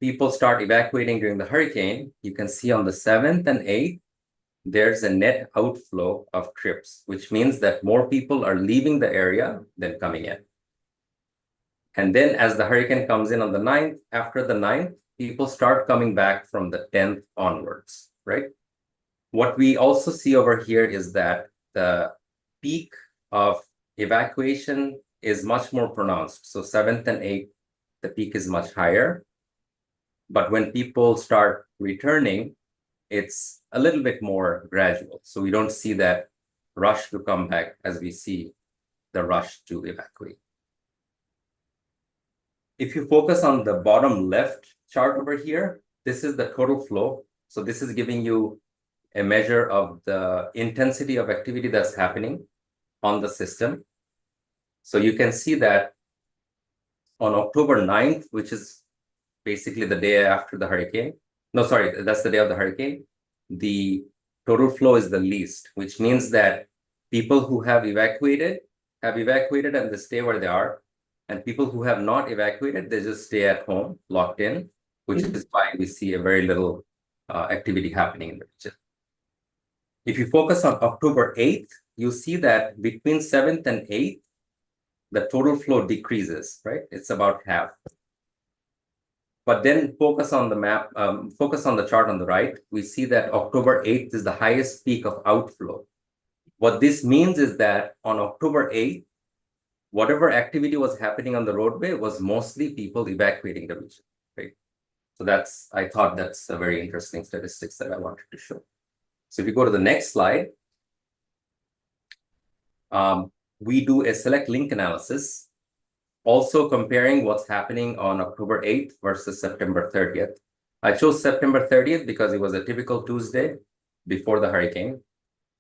people start evacuating during the hurricane, you can see on the 7th and 8th, there's a net outflow of trips, which means that more people are leaving the area than coming in. And then as the hurricane comes in on the 9th, after the 9th, people start coming back from the 10th onwards, right? What we also see over here is that the peak of evacuation is much more pronounced. So 7th and 8th, the peak is much higher. But when people start returning, it's a little bit more gradual. So we don't see that rush to come back as we see the rush to evacuate. If you focus on the bottom left chart over here, this is the total flow. So this is giving you a measure of the intensity of activity that's happening on the system. So you can see that on October 9th, which is basically the day after the hurricane, no, sorry, that's the day of the hurricane, the total flow is the least, which means that people who have evacuated and they stay where they are. And people who have not evacuated, they just stay at home, locked in, which is why we see a very little activity happening in the region. If you focus on October 8th, you see that between 7th and 8th, the total flow decreases, right? It's about half. But then focus on the map, focus on the chart on the right, we see that October 8th is the highest peak of outflow. What this means is that on October 8th, whatever activity was happening on the roadway was mostly people evacuating the region, right? So I thought that's a very interesting statistics that I wanted to show. So if you go to the next slide, we do a select link analysis, also comparing what's happening on October 8th versus September 30th. I chose September 30th because it was a typical Tuesday before the hurricane.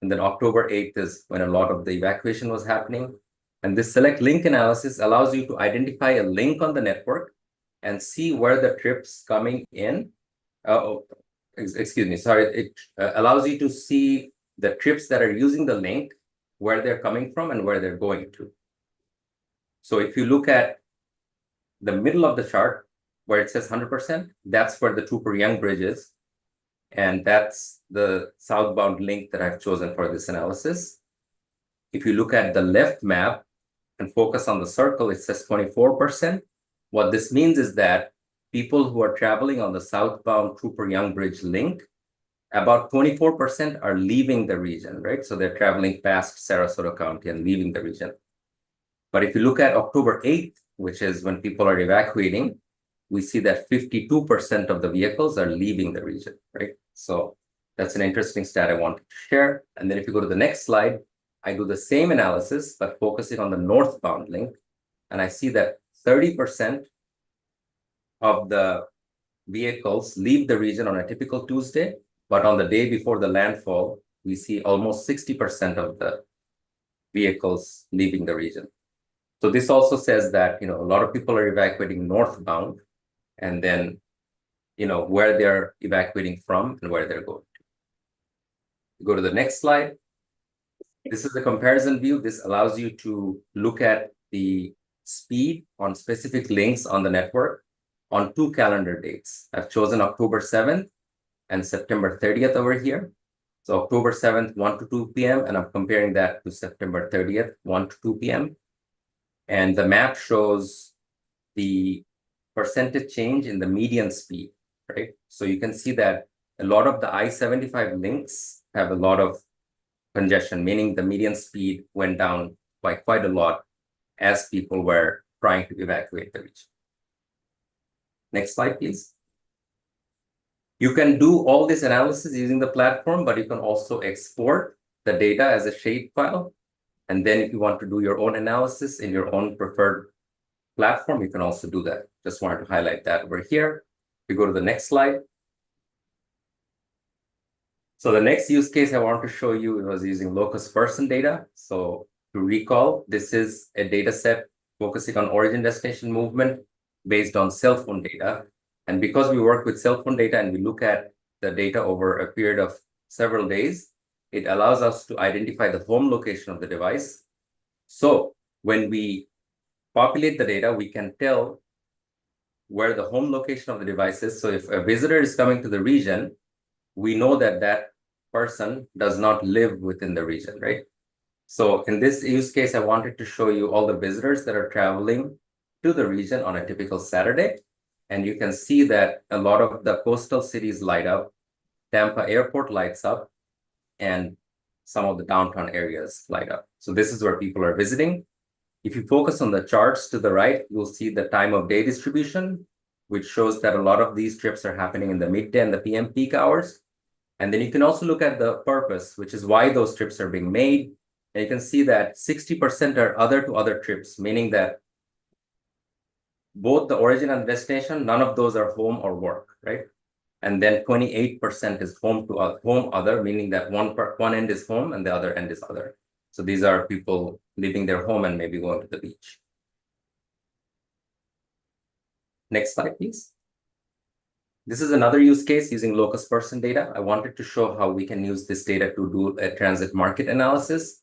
And then October 8th is when a lot of the evacuation was happening. And this select link analysis allows you to identify a link on the network and see where the trips coming in. It allows you to see the trips that are using the link, where they're coming from and where they're going to. So if you look at the middle of the chart where it says 100%, that's where the Trooper-Young Bridge is. And that's the southbound link that I've chosen for this analysis. If you look at the left map and focus on the circle, it says 24%. What this means is that people who are traveling on the southbound Trooper-Young Bridge link, about 24% are leaving the region, right? So they're traveling past Sarasota County and leaving the region. But if you look at October 8th, which is when people are evacuating, we see that 52% of the vehicles are leaving the region, right? So That's an interesting stat I wanted to share. And then if you go to the next slide, I do the same analysis, but focusing on the northbound link. And I see that 30% of the vehicles leave the region on a typical Tuesday, but on the day before the landfall, we see almost 60% of the vehicles leaving the region. So this also says that, a lot of people are evacuating northbound, and then, where they're evacuating from and where they're going to. Go to the next slide. This is a comparison view. This allows you to look at the speed on specific links on the network on 2 calendar dates. I've chosen October 7th and September 30th over here. So October 7th, 1 to 2 p.m. And I'm comparing that to September 30th, 1 to 2 p.m. And the map shows the percentage change in the median speed, right? So you can see that a lot of the I-75 links have a lot of congestion, meaning the median speed went down by quite a lot as people were trying to evacuate the region. Next slide, please. You can do all this analysis using the platform, but you can also export the data as a shapefile. And then if you want to do your own analysis in your own preferred platform, you can also do that. Just wanted to highlight that over here. We go to the next slide. So the next use case I want to show you was using locus person data. So to recall, this is a data set focusing on origin destination movement based on cell phone data. And because we work with cell phone data and we look at the data over a period of several days, it allows us to identify the home location of the device. So when we populate the data, we can tell where the home location of the device is. So if a visitor is coming to the region, we know that that person does not live within the region, right? So in this use case, I wanted to show you all the visitors that are traveling to the region on a typical Saturday. And you can see that a lot of the coastal cities light up, Tampa Airport lights up, and some of the downtown areas light up. So this is where people are visiting. If you focus on the charts to the right, you'll see the time of day distribution, which shows that a lot of these trips are happening in the midday and the PM peak hours. And then you can also look at the purpose, which is why those trips are being made. And you can see that 60% are other to other trips, meaning that both the origin and destination, none of those are home or work, right? And then 28% is home to home other, meaning that one end is home and the other end is other. So these are people leaving their home and maybe going to the beach. Next slide, please. This is another use case using locus person data. I wanted to show how we can use this data to do a transit market analysis.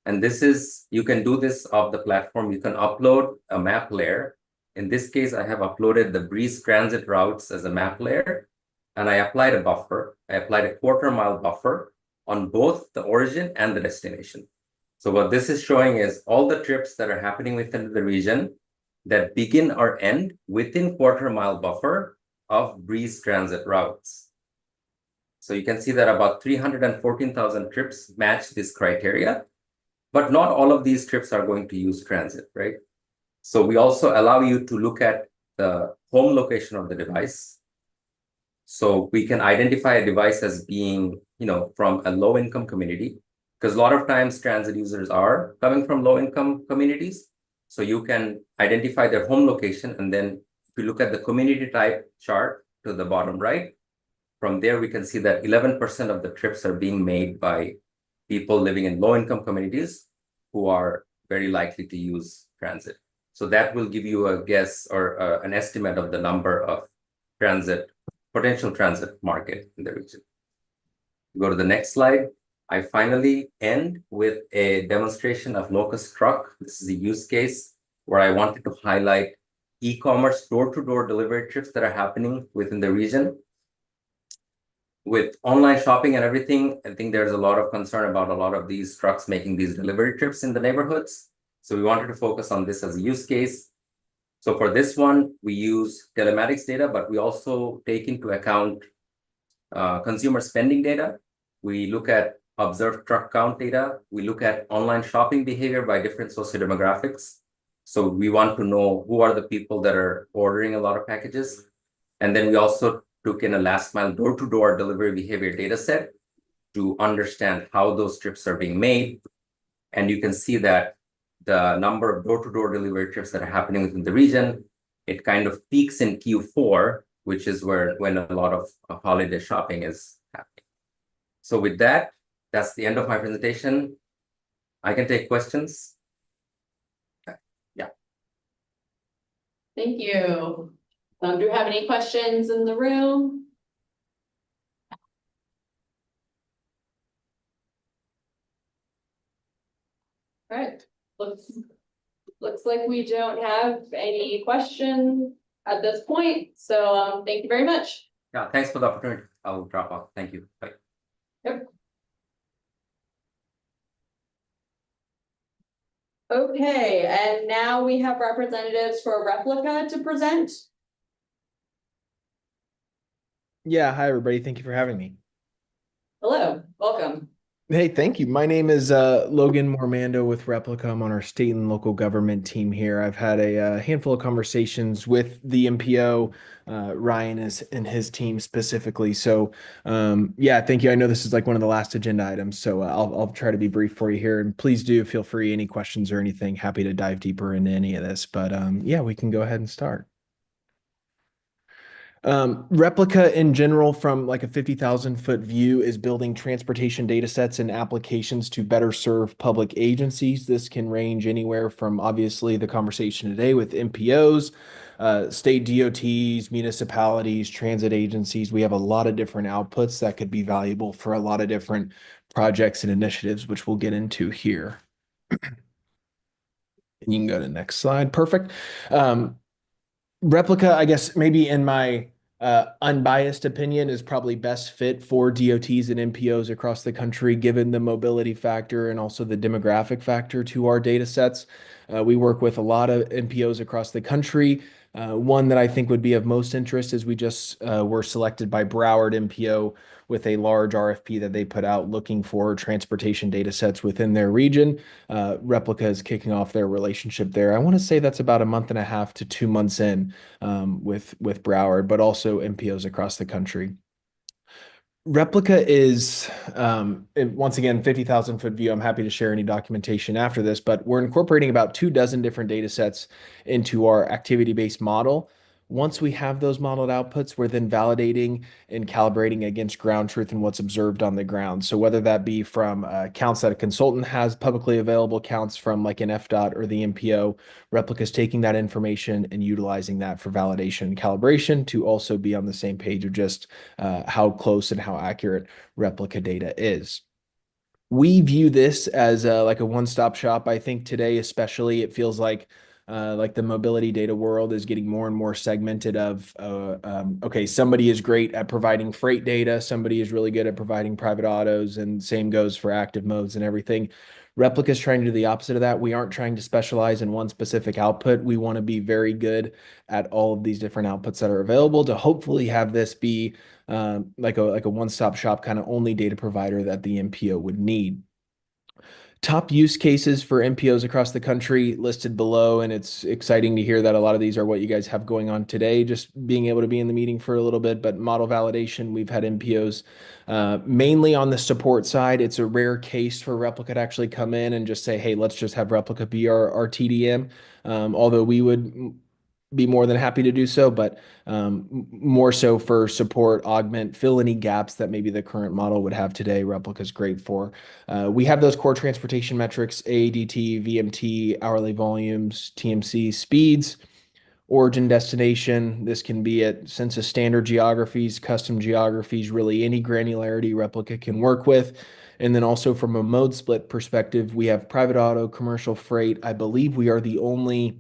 And this is, you can do this off the platform. You can upload a map layer. In this case, I have uploaded the Breeze transit routes as a map layer. And I applied a buffer. I applied a 1/4 mile buffer on both the origin and the destination. So what this is showing is all the trips that are happening within the region that begin or end within 1/4 mile buffer of Breeze transit routes. So you can see that about 314,000 trips match this criteria, but not all of these trips are going to use transit, right? So we also allow you to look at the home location of the device. So we can identify a device as being, from a low income community, because a lot of times transit users are coming from low income communities. So you can identify their home location, and then if you look at the community type chart to the bottom right, from there we can see that 11% of the trips are being made by people living in low income communities who are very likely to use transit. So that will give you a guess or an estimate of the number of potential transit market in the region. Go to the next slide. I finally end with a demonstration of locus truck. This is a use case where I wanted to highlight e-commerce door-to-door delivery trips that are happening within the region. With online shopping and everything, I think there's a lot of concern about a lot of these trucks making these delivery trips in the neighborhoods. So we wanted to focus on this as a use case. So for this one, we use telematics data, but we also take into account consumer spending data. We look at observed truck count data. We look at online shopping behavior by different sociodemographics. So we want to know who are the people that are ordering a lot of packages. And then we also took in a last mile door-to-door delivery behavior data set to understand how those trips are being made. And you can see that the number of door-to-door delivery trips that are happening within the region, it kind of peaks in Q4, which is when a lot of holiday shopping is happening. So with that, that's the end of my presentation. I can take questions. Yeah. Thank you. Do you have any questions in the room? All right, looks like we don't have any questions at this point. So thank you very much. Yeah, thanks for the opportunity. I'll drop off. Thank you. Bye. Yep. Okay, and now we have representatives for Replica to present. Yeah, hi everybody. Thank you for having me. Hello, welcome. Hey, thank you. My name is Logan Mormando with Replica. I'm on our state and local government team here. I've had a handful of conversations with the MPO, Ryan and his team specifically. So yeah, thank you. I know this is like one of the last agenda items, so I'll try to be brief for you here. And please do feel free, any questions or anything, happy to dive deeper into any of this. But yeah, we can go ahead and start. Replica in general, from like a 50,000-foot view, is building transportation data sets and applications to better serve public agencies. This can range anywhere from obviously the conversation today with MPOs, state DOTs, municipalities, transit agencies. We have a lot of different outputs that could be valuable for a lot of different projects and initiatives, which we'll get into here. And you can go to the next slide. Perfect. Replica, I guess maybe in my unbiased opinion, is probably best fit for DOTs and MPOs across the country, given the mobility factor and also the demographic factor to our data sets. We work with a lot of MPOs across the country. One that I think would be of most interest is we just were selected by Broward MPO with a large RFP that they put out looking for transportation data sets within their region. Replica is kicking off their relationship there. I want to say that's about a month and a half to 2 months in with Broward, but also MPOs across the country. Replica is, once again, 50,000-foot view. I'm happy to share any documentation after this, but we're incorporating about 24 different data sets into our activity-based model. Once we have those modeled outputs, we're then validating and calibrating against ground truth and what's observed on the ground. So whether that be from counts that a consultant has, publicly available counts from like an FDOT or the MPO, Replica's taking that information and utilizing that for validation and calibration to also be on the same page of just how close and how accurate Replica data is. We view this as like a one-stop shop. I think today, especially, it feels like the mobility data world is getting more and more segmented of, okay, somebody is great at providing freight data, somebody is really good at providing private autos, and same goes for active modes and everything. Replica is trying to do the opposite of that. We aren't trying to specialize in one specific output. We want to be very good at all of these different outputs that are available to hopefully have this be like a one-stop shop kind of only data provider that the MPO would need. Top use cases for MPOs across the country listed below, and it's exciting to hear that a lot of these are what you guys have going on today, just being able to be in the meeting for a little bit. But model validation, we've had MPOs mainly on the support side. It's a rare case for Replica to actually come in and just say, hey, let's just have Replica be our TDM, although we would be more than happy to do so, but more so for support, augment, fill any gaps that maybe the current model would have today. Replica is great for. We have those core transportation metrics: AADT, VMT, hourly volumes, TMC, speeds, origin, destination. This can be at census standard geographies, custom geographies, really any granularity Replica can work with. And then also from a mode split perspective, we have private auto, commercial freight. I believe we are the only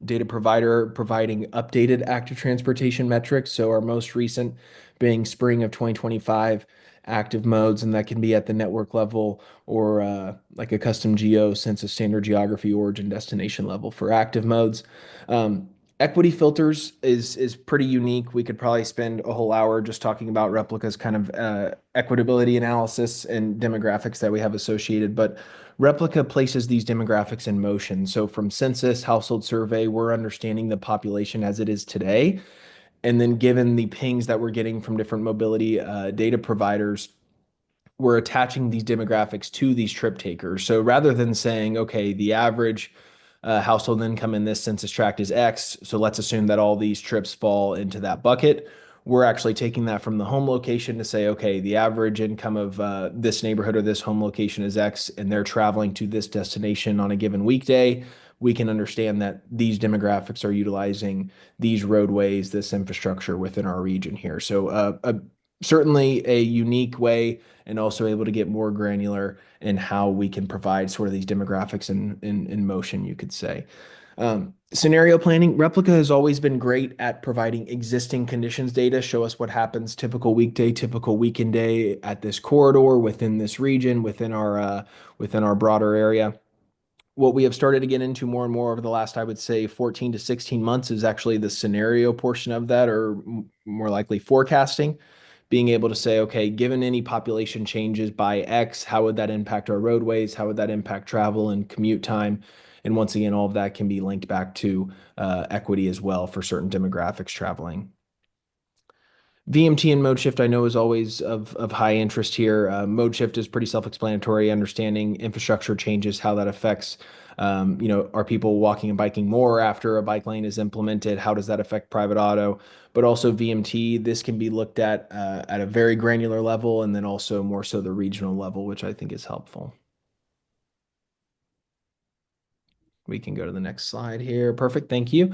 data provider providing updated active transportation metrics. So our most recent being spring of 2025 active modes, and that can be at the network level or like a custom geo census standard geography origin destination level for active modes. Equity filters is pretty unique. We could probably spend a whole hour just talking about Replica's kind of equitability analysis and demographics that we have associated, but Replica places these demographics in motion. So from census, household survey, we're understanding the population as it is today. And then given the pings that we're getting from different mobility data providers, we're attaching these demographics to these trip takers. So rather than saying, okay, the average household income in this census tract is X, so let's assume that all these trips fall into that bucket. We're actually taking that from the home location to say, okay, the average income of this neighborhood or this home location is X, and they're traveling to this destination on a given weekday. We can understand that these demographics are utilizing these roadways, this infrastructure within our region here. So certainly a unique way, and also able to get more granular in how we can provide sort of these demographics in motion, you could say. Scenario planning, Replica has always been great at providing existing conditions data, show us what happens typical weekday, typical weekend day at this corridor, within this region, within our broader area. What we have started to get into more and more over the last, I would say, 14 to 16 months is actually the scenario portion of that, or more likely forecasting. Being able to say, okay, given any population changes by X, how would that impact our roadways? How would that impact travel and commute time? And once again, all of that can be linked back to equity as well for certain demographics traveling. VMT and mode shift I know is always of high interest here. Mode shift is pretty self-explanatory, understanding infrastructure changes, how that affects, are people walking and biking more after a bike lane is implemented? How does that affect private auto? But also VMT, this can be looked at a very granular level, and then also more so the regional level, which I think is helpful. We can go to the next slide here. Perfect. Thank you.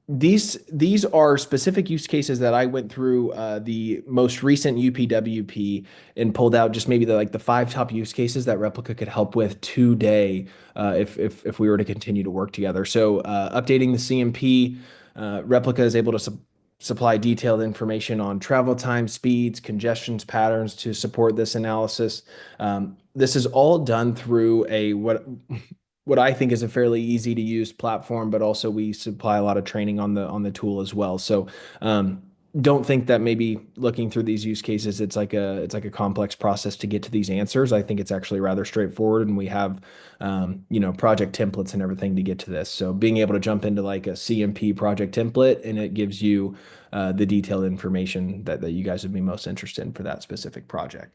These are specific use cases that I went through the most recent UPWP and pulled out just maybe the 5 top use cases that Replica could help with today if we were to continue to work together. So updating the CMP, Replica is able to supply detailed information on travel time, speeds, congestions patterns to support this analysis. This is all done through what I think is a fairly easy to use platform, but also we supply a lot of training on the tool as well. So don't think that maybe looking through these use cases, it's like a complex process to get to these answers. I think it's actually rather straightforward, and we have project templates and everything to get to this. So being able to jump into like a CMP project template, and it gives you the detailed information that you guys would be most interested in for that specific project.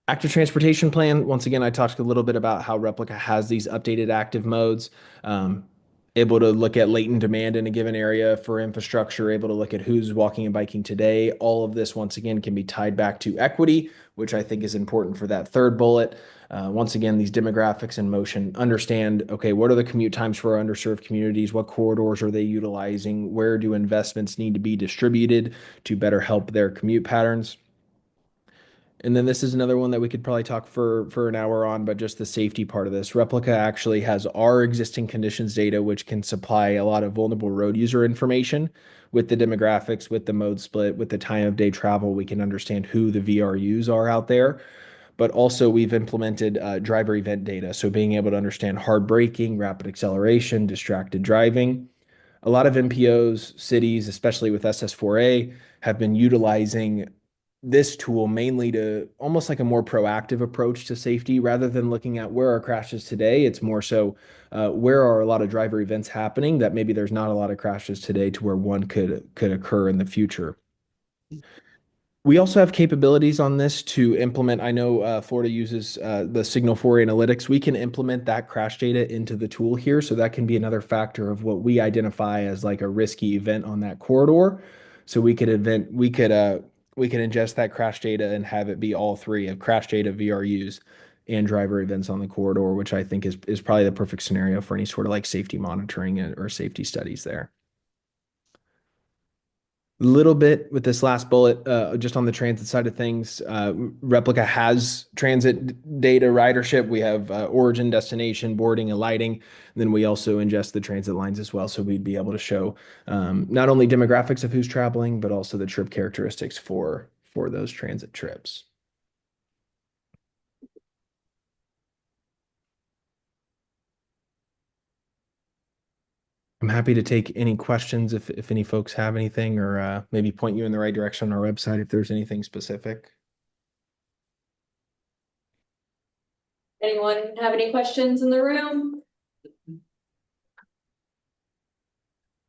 Active transportation plan. Once again, I talked a little bit about how Replica has these updated active modes, able to look at latent demand in a given area for infrastructure, able to look at who's walking and biking today. All of this, once again, can be tied back to equity, which I think is important for that third bullet. Once again, these demographics in motion, understand, okay, what are the commute times for our underserved communities? What corridors are they utilizing? Where do investments need to be distributed to better help their commute patterns? And then this is another one that we could probably talk for an hour on, but just the safety part of this. Replica actually has our existing conditions data, which can supply a lot of vulnerable road user information with the demographics, with the mode split, with the time of day travel. We can understand who the VRUs are out there. But also we've implemented driver event data. So being able to understand hard braking, rapid acceleration, distracted driving. A lot of MPOs, cities, especially with SS4A, have been utilizing this tool mainly to almost like a more proactive approach to safety rather than looking at where are crashes today. It's more so where are a lot of driver events happening that maybe there's not a lot of crashes today to where one could occur in the future. We also have capabilities on this to implement. I know Florida uses the Signal 4 analytics. We can implement that crash data into the tool here. So that can be another factor of what we identify as like a risky event on that corridor. So we could ingest that crash data and have it be all three of crash data, VRUs, and driver events on the corridor, which I think is probably the perfect scenario for any sort of like safety monitoring or safety studies there. Little bit with this last bullet, just on the transit side of things, Replica has transit data ridership. We have origin, destination, boarding, and lighting. And then we also ingest the transit lines as well. So we'd be able to show not only demographics of who's traveling, but also the trip characteristics for those transit trips. I'm happy to take any questions if any folks have anything, or maybe point you in the right direction on our website if there's anything specific. Anyone have any questions in the room?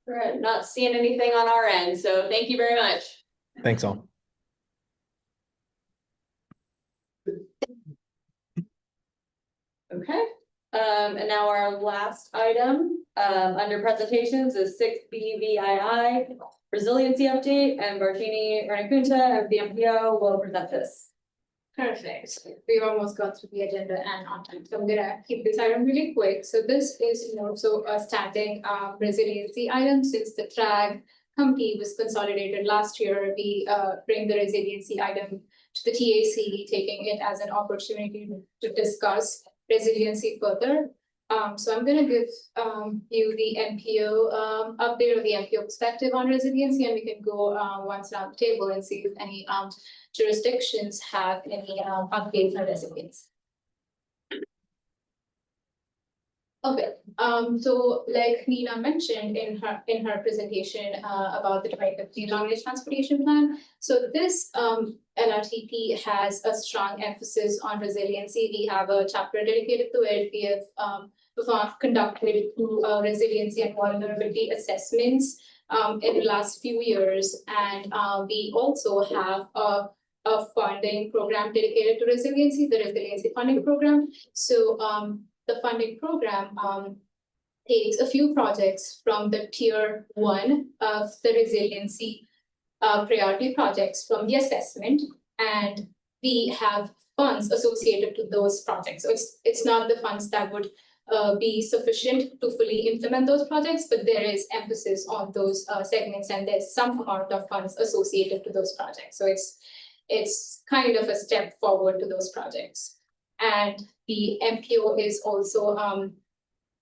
We're not seeing anything on our end, so thank you very much. Thanks all. Okay, and now our last item, under presentations is 6BVII resiliency update, and Bartini Ranakunta of the MPO will present this. Perfect. We've almost got through the agenda and on time, so I'm gonna keep this item really quick. So this is more so a standing resiliency item since the TAC company was consolidated last year. We bring the resiliency item to the TAC, taking it as an opportunity to discuss resiliency further. So I'm gonna give you the MPO update or the MPO perspective on resiliency, and we can go once around the table and see if any jurisdictions have any updates on resilience. Okay, so like Nina mentioned in her presentation about the 2050 long-range transportation plan. So this LRTP has a strong emphasis on resiliency. We have a chapter dedicated to it. We have conducted two resiliency and vulnerability assessments in the last few years, and we also have a funding program dedicated to resiliency, the resiliency funding program. So the funding program takes a few projects from the tier 1 of the resiliency priority projects from the assessment, and we have funds associated to those projects. So it's not the funds that would be sufficient to fully implement those projects, but there is emphasis on those segments, and there's some amount of funds associated to those projects. So it's kind of a step forward to those projects. And the MPO is also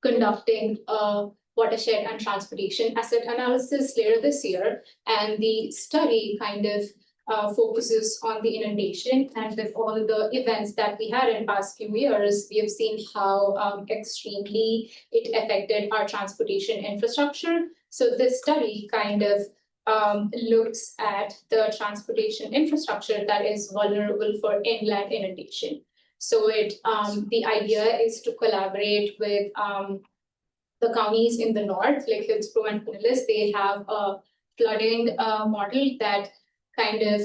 conducting a watershed and transportation asset analysis later this year. And the study kind of focuses on the inundation, and with all the events that we had in past few years, we have seen how extremely it affected our transportation infrastructure. So this study kind of looks at the transportation infrastructure that is vulnerable for inland inundation. So the idea is to collaborate with the counties in the north, like Hillsborough and Pinellas. They have a flooding model that kind of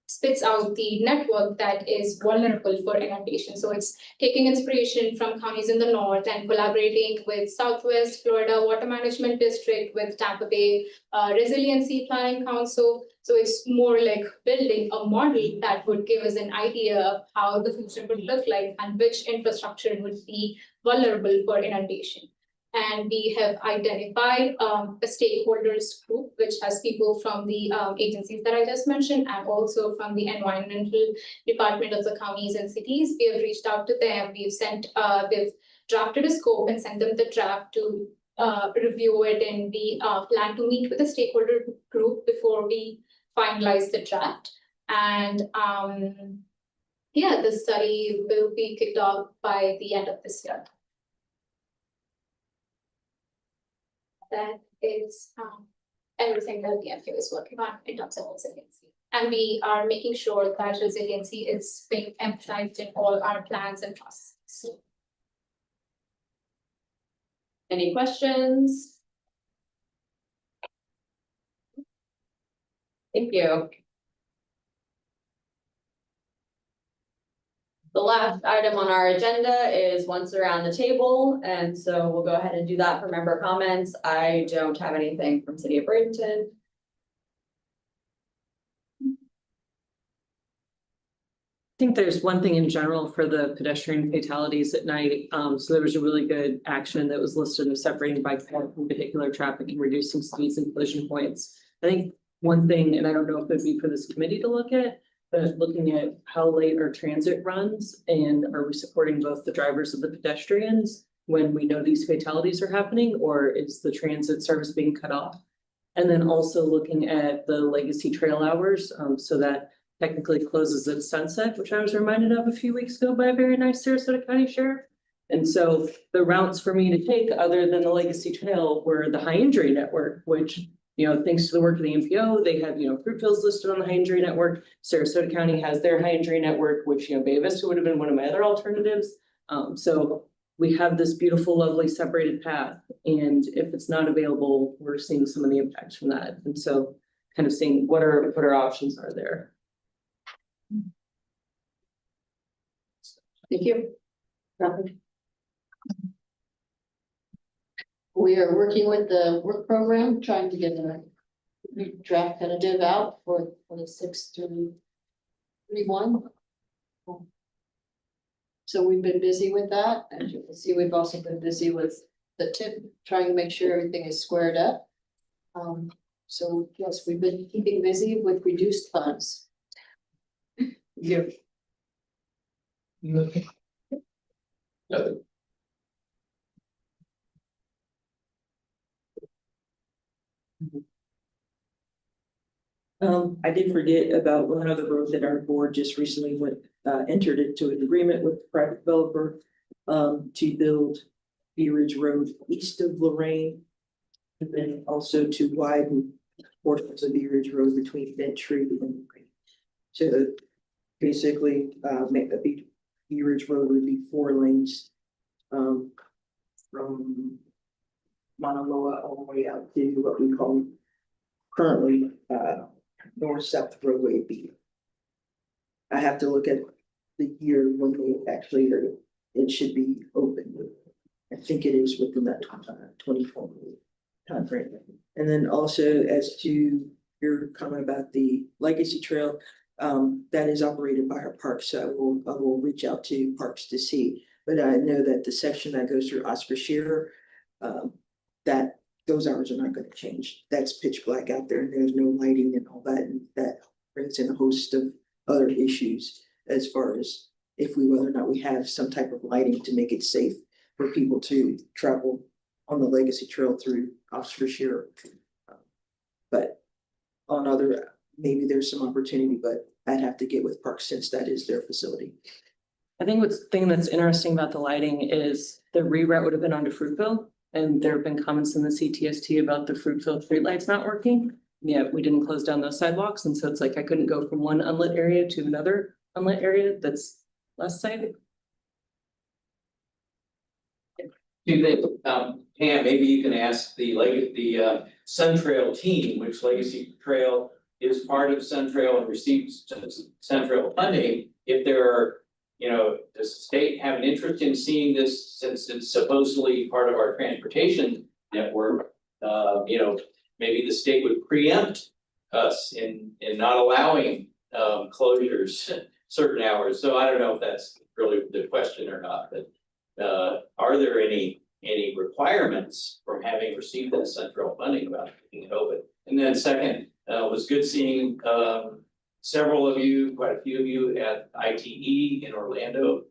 spits out the network that is vulnerable for inundation. So it's taking inspiration from counties in the north and collaborating with Southwest Florida Water Management District, with Tampa Bay Resiliency Planning Council. So it's more like building a model that would give us an idea of how the future would look like and which infrastructure would be vulnerable for inundation. And we have identified a stakeholders group, which has people from the agencies that I just mentioned, and also from the environmental department of the counties and cities. We have reached out to them. We've drafted a scope and sent them the draft to review it, and we plan to meet with the stakeholder group before we finalize the draft. And the study will be kicked off by the end of this year. That is everything that the MPO is working on in terms of resiliency. And we are making sure that resiliency is being emphasized in all our plans and processes. Any questions? Thank you. The last item on our agenda is once around the table, and so we'll go ahead and do that for member comments. I don't have anything from City of Bradenton. I think there's one thing in general for the pedestrian fatalities at night. So there was a really good action that was listed of separating bike path from vehicular traffic and reducing speeds and collision points. I think one thing, and I don't know if it'd be for this committee to look at, but looking at how late our transit runs, and are we supporting both the drivers and the pedestrians when we know these fatalities are happening, or is the transit service being cut off? And then also looking at the legacy trail hours, so that technically closes at sunset, which I was reminded of a few weeks ago by a very nice Sarasota County sheriff. And so the routes for me to take, other than the legacy trail, were the high injury network, which, thanks to the work of the MPO, they have, Fruitville's listed on the high injury network. Sarasota County has their high injury network, which, Bay Vista would have been one of my other alternatives. So we have this beautiful, lovely separated path. And if it's not available, we're seeing some of the impacts from that. And so kind of seeing what our options are there. Thank you. Nothing. We are working with the work program, trying to get a draft tentative out for 26 through 31. So we've been busy with that. As you can see, we've also been busy with the tip, trying to make sure everything is squared up. So yes, we've been keeping busy with reduced funds. Yeah. Nothing. I did forget about one other road that our board just recently entered into an agreement with the private developer to build Bee Ridge Road east of Lorraine. And then also to widen portions of Bee Ridge Road between Bent Tree and Lorraine. To basically make a Bee Ridge Road would be 4 lanes from Mauna Loa all the way out to what we call currently north-south roadway B. I have to look at the year when they actually are, it should be open. I think it is within that 2020 timeframe. And then also as to your comment about the Legacy Trail, that is operated by our parks, so I will reach out to parks to see. But I know that the section that goes through Oscar Shearer, that those hours are not going to change. That's pitch black out there and there's no lighting and all that. And that brings in a host of other issues as far as whether or not we have some type of lighting to make it safe for people to travel on the Legacy Trail through Oscar Shearer. But on other, maybe there's some opportunity, but I'd have to get with Parks since that is their facility. I think thing that's interesting about the lighting is the reroute would have been onto Fruitville. And there have been comments in the CTST about the Fruitville streetlights not working. Yet we didn't close down those sidewalks. And so it's like I couldn't go from one unlit area to another unlit area that's less sighted. Do they, Pam, maybe you can ask the Sun Trail team, which Legacy Trail is part of Sun Trail and receives Sun Trail funding, if there are, does the state have an interest in seeing this since it's supposedly part of our transportation network? Maybe the state would preempt us in not allowing closures certain hours. So I don't know if that's really the question or not, but are there any requirements from having received that central funding about keeping it open? And then second, it was good seeing several of you, quite a few of you at ITE in Orlando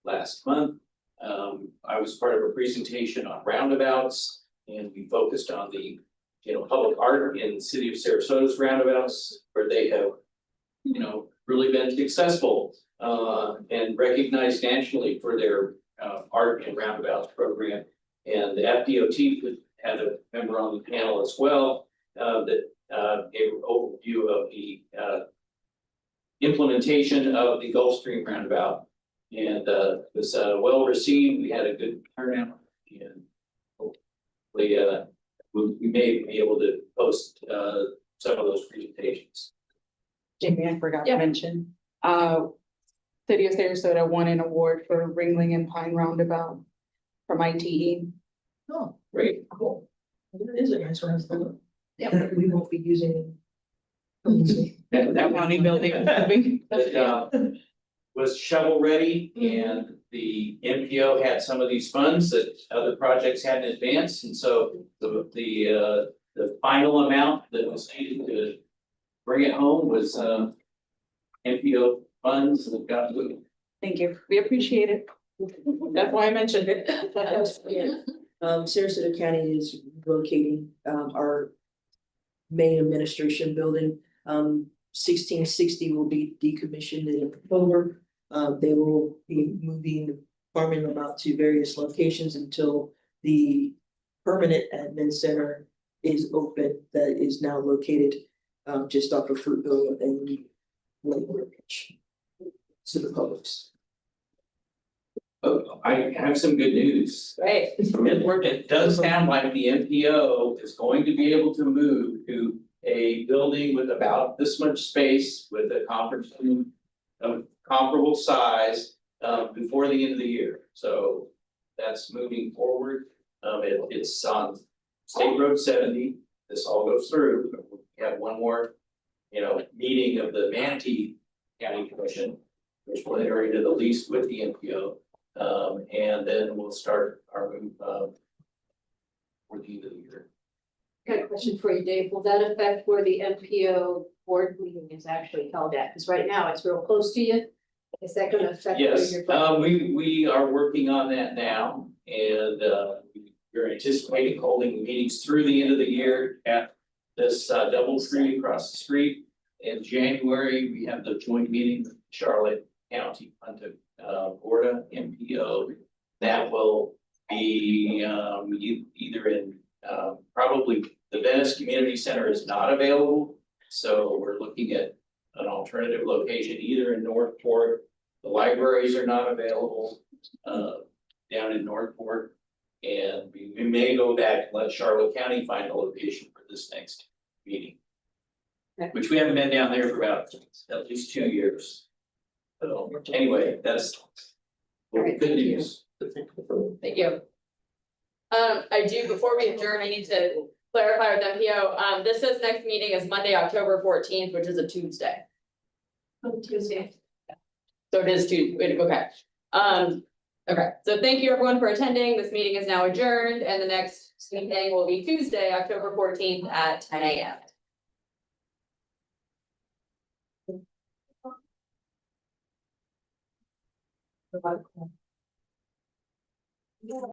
last month. I was part of a presentation on roundabouts and we focused on the public art in the city of Sarasota's roundabouts, where they have really been successful and recognized nationally for their art and roundabouts program. And the FDOT had a member on the panel as well that gave an overview of the implementation of the Gulfstream roundabout. And it was well received. We had a good turnout, and hopefully we may be able to post some of those presentations. Jamie, I forgot to mention, City of Sarasota won an award for Ringling and Pine Roundabout from ITE. Oh, great. Cool. It is a nice roundabout. Yeah. We won't be using. That county building. Was shovel ready, and the MPO had some of these funds that other projects had in advance, and so the final amount that was needed to bring it home was MPO funds that got moved. Thank you. We appreciate it. That's why I mentioned it. Sarasota County is relocating our main administration building. 1660 will be decommissioned in October. They will be moving, farming them out to various locations until the permanent admin center is open, that is now located just off of Fruitville and Lake Ridge to the publics. Oh, I have some good news. Right. It does sound like the MPO is going to be able to move to a building with about this much space with a conference room of comparable size before the end of the year. So that's moving forward. It's on State Road 70. This all goes through. We have one more, meeting of the Manatee County Commission, which will enter into the lease with the MPO. And then we'll start our move, for the end of the year. Got a question for you, Dave. Will that affect where the MPO board meeting is actually held at? Because right now it's real close to you. Is that gonna affect? where Yes, you're we are working on that now, and we're anticipating holding meetings through the end of the year at this double tree across the street. In January, we have the joint meeting with Charlotte County Punta Gorda MPO. That will be either in probably the Venice Community Center is not available. So we're looking at an alternative location either in Northport. The libraries are not available down in Northport. And we may go back and let Charlotte County find a location for this next meeting. Which we haven't been down there for about at least 2 years. So anyway, that's good news. Thank you. I do, before we adjourn, I need to clarify with MPO, this is next meeting is Monday, October 14th, which is a Tuesday. Tuesday. So it is Tuesday, okay. Okay, so thank you everyone for attending. This meeting is now adjourned and the next meeting will be Tuesday, October 14th at 10 a.m.